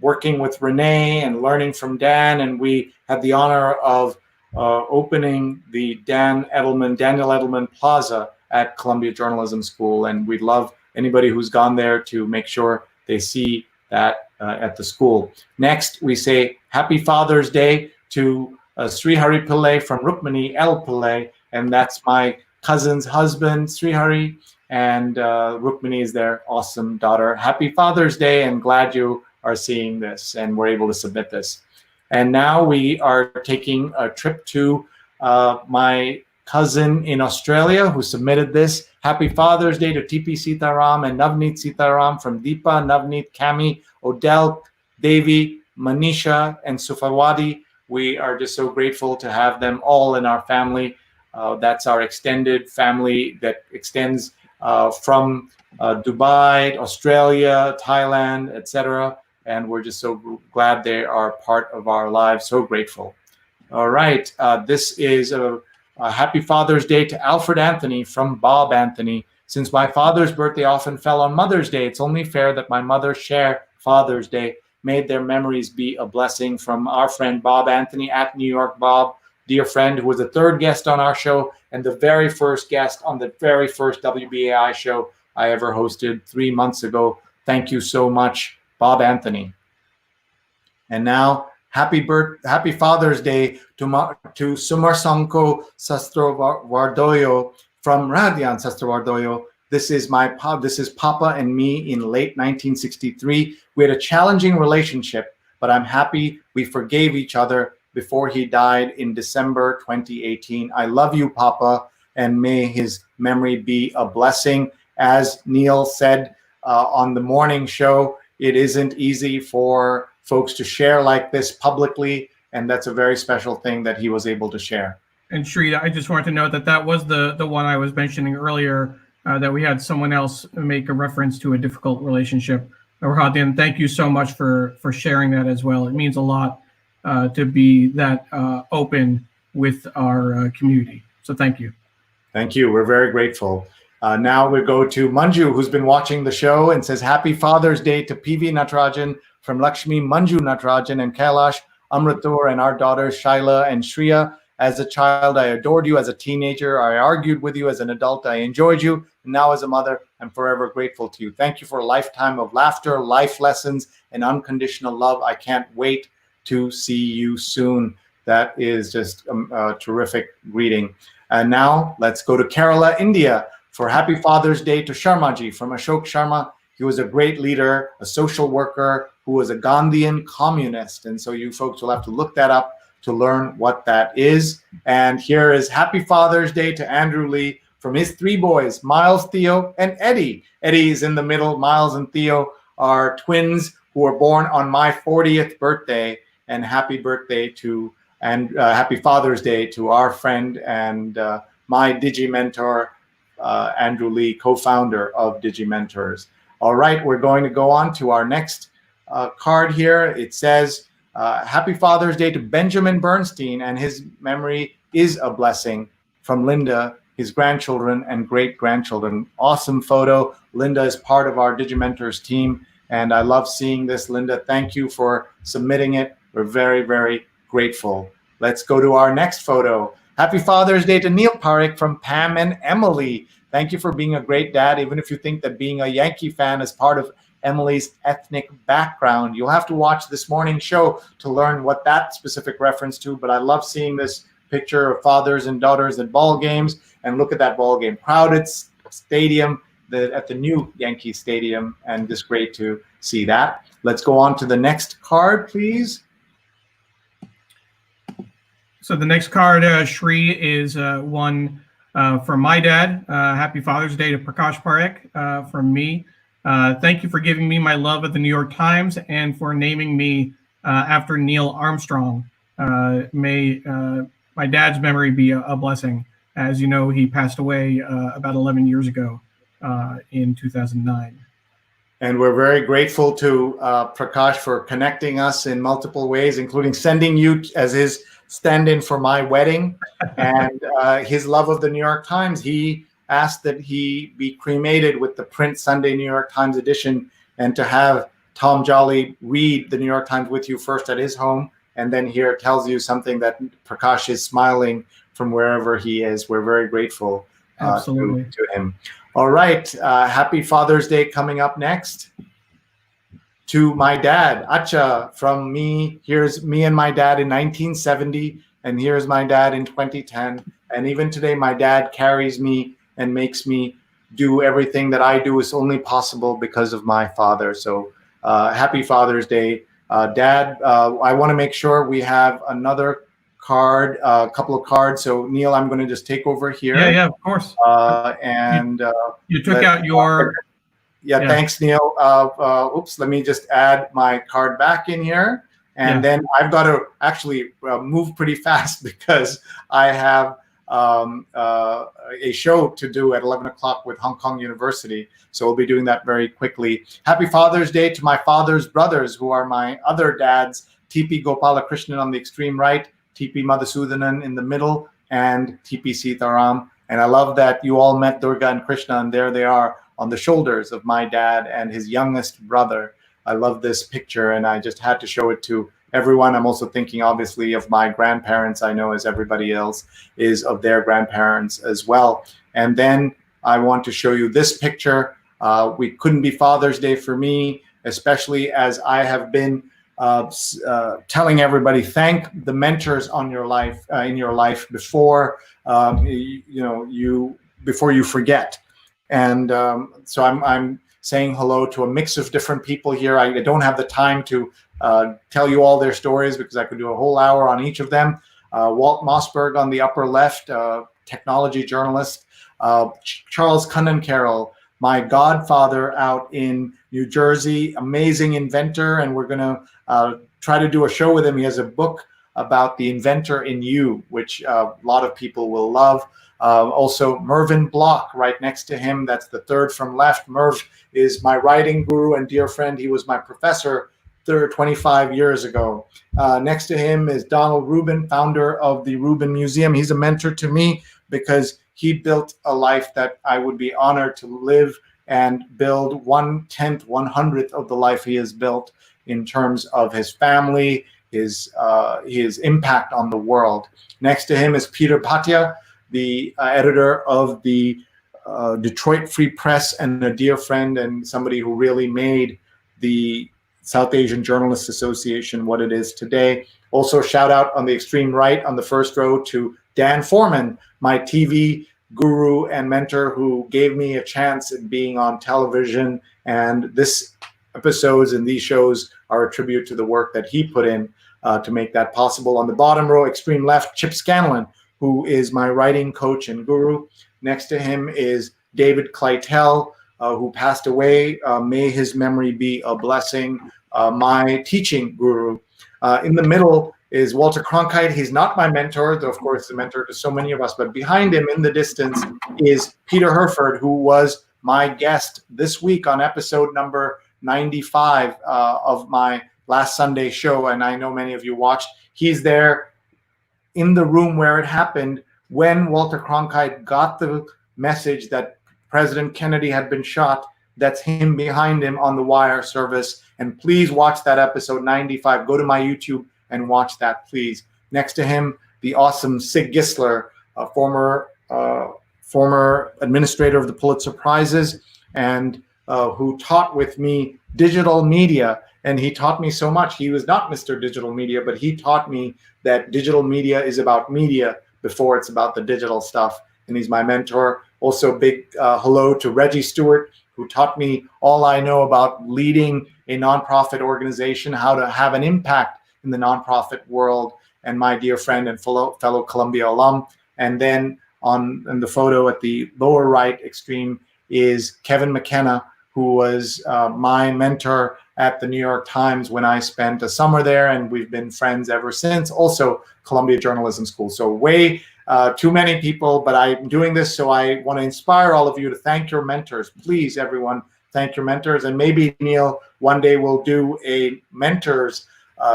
working with Renee and learning from Dan, and we had the honor of opening the Daniel Edelman Plaza at Columbia Journalism School, and we'd love anybody who's gone there to make sure they see that at the school. Next, we say Happy Father's Day to Sri Hari Pillai from Rukmini L. Pillai, and that's my cousin's husband, Sri Hari, and Rukmini is their awesome daughter. Happy Father's Day, and glad you are seeing this and we're able to submit this. And now we are taking a trip to my cousin in Australia who submitted this. Happy Father's Day to TP Sitaram and Navneet Sitaram from Deepa, Navneet, Kami, Odell, Devi, Manisha, and Sufawadi. We are just so grateful to have them all in our family. That's our extended family that extends from Dubai, Australia, Thailand, etc. And we're just so glad they are part of our lives. So grateful. All right, this is a Happy Father's Day to Alfred Anthony from Bob Anthony. Since my father's birthday often fell on Mother's Day, it's only fair that my mother share Father's Day. May their memories be a blessing. From our friend Bob Anthony at New York Bob, dear friend, who was the third guest on our show and the very first guest on the very first WBAI show I ever hosted 3 months ago. Thank you so much, Bob Anthony. And now, Happy Father's Day to Sumarsanko Sastrovardoyo from Radian Sastrovardoyo. This is Papa and me in late 1963. We had a challenging relationship, but I'm happy we forgave each other before he died in December 2018. I love you, Papa, and may his memory be a blessing. As Neil said on the morning show, it isn't easy for folks to share like this publicly, and that's a very special thing that he was able to share. And Sree, I just wanted to note that that was the one I was mentioning earlier, that we had someone else make a reference to a difficult relationship. Rahadin, thank you so much for sharing that as well. It means a lot to be that open with our community. So thank you. Thank you. We're very grateful. Now we go to Manju, who's been watching the show and says, Happy Father's Day to PV Natarajan from Lakshmi Manju Natarajan and Kailash Amritur and our daughters Shaila and Shreya. As a child, I adored you. As a teenager, I argued with you. As an adult, I enjoyed you. And now as a mother, I'm forever grateful to you. Thank you for a lifetime of laughter, life lessons, and unconditional love. I can't wait to see you soon. That is just a terrific greeting. And now let's go to Kerala, India for Happy Father's Day to Sharmaji from Ashok Sharma. He was a great leader, a social worker who was a Gandhian communist. And so you folks will have to look that up to learn what that is. And here is Happy Father's Day to Andrew Lee from his three boys, Miles, Theo, and Eddie. Eddie's in the middle. Miles and Theo are twins who were born on my 40th birthday. And happy birthday to, and happy Father's Day to our friend and my Digimentor, Andrew Lee, co-founder of Digimentors. All right, we're going to go on to our next card here. It says, Happy Father's Day to Benjamin Bernstein, and his memory is a blessing, from Linda, his grandchildren and great-grandchildren. Awesome photo. Linda is part of our Digimentors team, and I love seeing this. Linda, thank you for submitting it. We're very, very grateful. Let's go to our next photo. Happy Father's Day to Neil Parekh from Pam and Emily. Thank you for being a great dad, even if you think that being a Yankee fan is part of Emily's ethnic background. You'll have to watch this morning's show to learn what that specific reference to, but I love seeing this picture of fathers and daughters at ball games, and look at that ball game. Crowded stadium at the new Yankee Stadium, and just great to see that. Let's go on to the next card, please. So the next card, Sree, is one from my dad. Happy Father's Day to Prakash Parekh from me. Thank you for giving me my love of the New York Times and for naming me after Neil Armstrong. May my dad's memory be a blessing. As you know, he passed away about 11 years ago in 2009. And we're very grateful to Prakash for connecting us in multiple ways, including sending you as his stand-in for my wedding. And his love of the New York Times, he asked that he be cremated with the print Sunday New York Times edition, and to have Tom Jolly read the New York Times with you first at his home, and then here it tells you something that Prakash is smiling from wherever he is. We're very grateful to him. All right, happy Father's Day coming up next. To my dad, Acha, from me. Here's me and my dad in 1970, and here's my dad in 2010. And even today, my dad carries me and makes me do everything that I do is only possible because of my father. So happy Father's Day. Dad, I want to make sure we have another card, a couple of cards. So Neil, I'm going to just take over here. Yeah, of course. And you took out your... Yeah, thanks, Neil. Oops, let me just add my card back in here. And then I've got to actually move pretty fast because I have a show to do at 11 o'clock with Hong Kong University. So we'll be doing that very quickly. Happy Father's Day to my father's brothers, who are my other dads, T.P. Gopalakrishnan on the extreme right, T.P. Madhusudanan in the middle, and T.P. Sitaram. And I love that you all met Durga and Krishna, and there they are on the shoulders of my dad and his youngest brother. I love this picture, and I just had to show it to everyone. I'm also thinking, obviously, of my grandparents. I know, as everybody else is, of their grandparents as well. And then I want to show you this picture. We couldn't be Father's Day for me, especially as I have been telling everybody, thank the mentors on your life, in your life before before you forget. And so I'm saying hello to a mix of different people here. I don't have the time to tell you all their stories because I could do a whole hour on each of them. Walt Mossberg on the upper left, technology journalist. Charles Cunnan Carroll, my godfather out in New Jersey, amazing inventor, and we're going to try to do a show with him. He has a book about the inventor in you, which a lot of people will love. Also, Mervyn Block right next to him. That's the third from left. Merv is my writing guru and dear friend. He was my professor 25 years ago. Next to him is Donald Rubin, founder of the Rubin Museum. He's a mentor to me because he built a life that I would be honored to live and build 1/10, 100th of the life he has built in terms of his family, his impact on the world. Next to him is Peter Bhatia, the editor of the Detroit Free Press, and a dear friend and somebody who really made the South Asian Journalists Association what it is today. Also, shout out on the extreme right on the first row to Dan Foreman, my TV guru and mentor, who gave me a chance at being on television. And this episodes and these shows are a tribute to the work that he put in to make that possible. On the bottom row, extreme left, Chip Scanlon, who is my writing coach and guru. Next to him is David Clytell, who passed away. May his memory be a blessing. My teaching guru. In the middle is Walter Cronkite. He's not my mentor, though of course the mentor to so many of us, but behind him in the distance is Peter Herford, who was my guest this week on episode number 95 of my last Sunday show, and I know many of you watched. He's there in the room where it happened when Walter Cronkite got the message that President Kennedy had been shot. That's him behind him on the wire service. And please watch that episode 95. Go to my YouTube and watch that, please. Next to him, the awesome Sig Gisler, a former administrator of the Pulitzer Prizes, and who taught with me digital media. And he taught me so much. He was not Mr. Digital Media, but he taught me that digital media is about media before it's about the digital stuff. And he's my mentor. Also, big hello to Reggie Stewart, who taught me all I know about leading a nonprofit organization, how to have an impact in the nonprofit world, and my dear friend and fellow Columbia alum. And then in the photo at the lower right extreme is Kevin McKenna, who was my mentor at the New York Times when I spent a summer there, and we've been friends ever since. Also, Columbia Journalism School. So way too many people, but I'm doing this so I want to inspire all of you to thank your mentors. Please, everyone, thank your mentors. And maybe, Neil, one day we'll do a mentors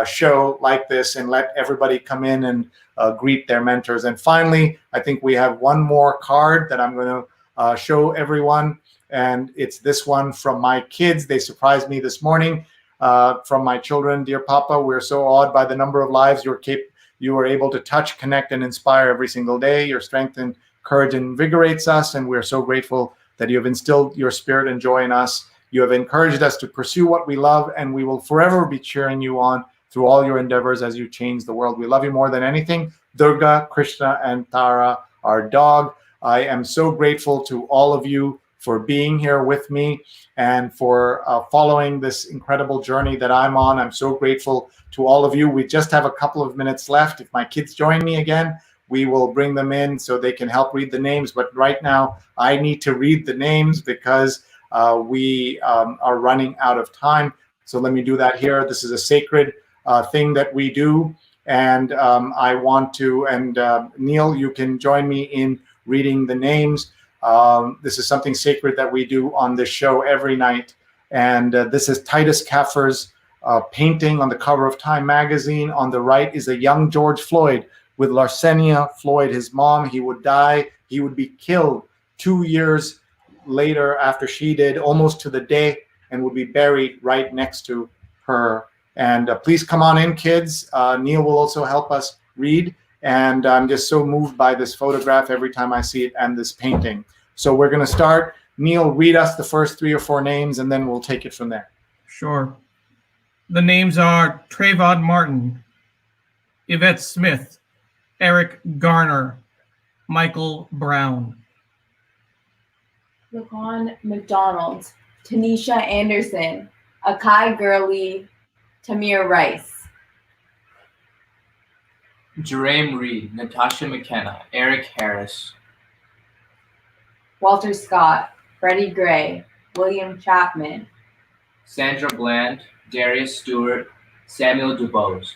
show like this and let everybody come in and greet their mentors. And finally, I think we have one more card that I'm going to show everyone. And it's this one from my kids. They surprised me this morning from my children. Dear Papa, we're so awed by the number of lives you are able to touch, connect, and inspire every single day. Your strength and courage invigorates us, and we're so grateful that you have instilled your spirit and joy in us. You have encouraged us to pursue what we love, and we will forever be cheering you on through all your endeavors as you change the world. We love you more than anything. Durga, Krishna, and Tara, our dog. I am so grateful to all of you for being here with me and for following this incredible journey that I'm on. I'm so grateful to all of you. We just have a couple of minutes left. If my kids join me again, we will bring them in so they can help read the names. But right now, I need to read the names because we are running out of time. So let me do that here. This is a sacred thing that we do. And I want to, and Neil, you can join me in reading the names. This is something sacred that we do on this show every night. And this is Titus Kaffer's painting on the cover of Time magazine. On the right is a young George Floyd with Larcenia Floyd, his mom. He would die. He would be killed 2 years later after she did, almost to the day, and would be buried right next to her. And please come on in, kids. Neil will also help us read. And I'm just so moved by this photograph every time I see it and this painting. So we're going to start. Neil, read us the first 3 or 4 names, and then we'll take it from there. Sure. The names are Trayvon Martin, Yvette Smith, Eric Garner, Michael Brown. Laquan McDonald, Tanisha Anderson, Akai Gurley, Tamir Rice. Jerame Reed, Natasha McKenna, Eric Harris. Walter Scott, Freddie Gray, William Chapman. Sandra Bland, Darius Stewart, Samuel DuBose.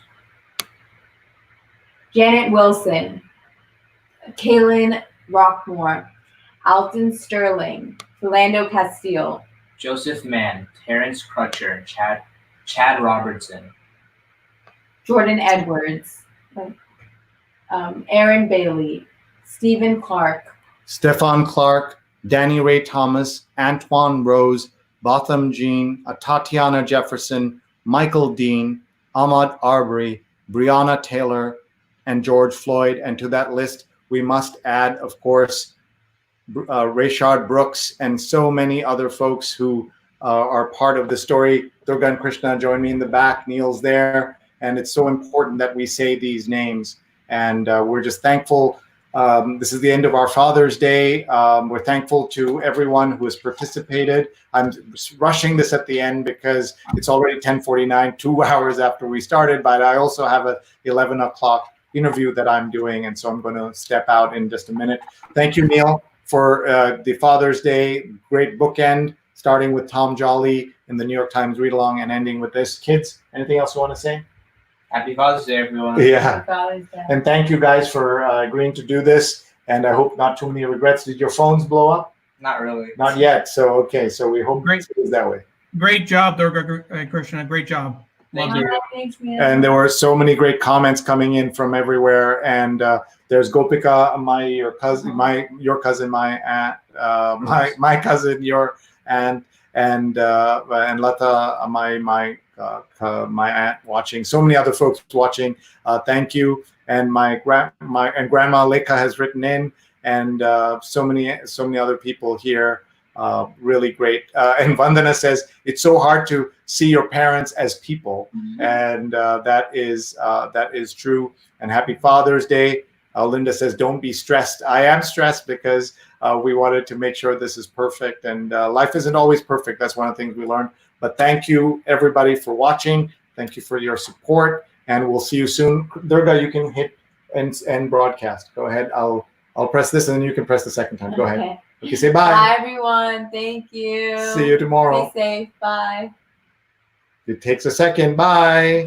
Janet Wilson, Kaylin Rockmore, Alton Sterling, Philando Castile. Joseph Mann, Terrence Crutcher, Chad Robertson. Jordan Edwards, Aaron Bailey, Stephen Clark. Stefan Clark, Danny Ray Thomas, Antoine Rose, Botham Jean, Tatiana Jefferson, Michael Dean, Ahmad Arbery, Breonna Taylor, and George Floyd. And to that list, we must add, of course, Rayshard Brooks and so many other folks who are part of the story. Durga and Krishna join me in the back. Neil's there. And it's so important that we say these names. And we're just thankful. This is the end of our Father's Day. We're thankful to everyone who has participated. I'm rushing this at the end because it's already 10:49, 2 hours after we started, but I also have a 11 o'clock interview that I'm doing, and so I'm going to step out in just a minute. Thank you, Neil, for the Father's Day. Great bookend, starting with Tom Jolly in the New York Times read-along and ending with this. Kids, anything else you want to say? Happy Father's Day, everyone. Yeah. Father's Day. And thank you guys for agreeing to do this. And I hope not too many regrets. Did your phones blow up? Not really. Not yet. So, okay. So we hope Great. it is that way. Great job, Durga Krishna. Great job. Thank you. Thanks, man. And there were so many great comments coming in from everywhere. And there's Gopika, your cousin, my aunt, my cousin, your aunt, and Lata, my my aunt watching, so many other folks watching. Thank you. And my grandma Lekha has written in, and so many other people here. Really great. And Vandana says it's so hard to see your parents as people, and that is true. And happy Father's Day. Linda says, don't be stressed. I am stressed because we wanted to make sure this is perfect, and life isn't always perfect. That's one of the things we learned. But thank you, everybody, for watching. Thank you for your support, and we'll see you soon. Durga, you can hit end broadcast. Go ahead. I'll press this, and then you can press the second time. Go ahead. Okay, say bye. Bye, everyone. Thank you. See you tomorrow. Be safe. Bye. It takes a second. Bye.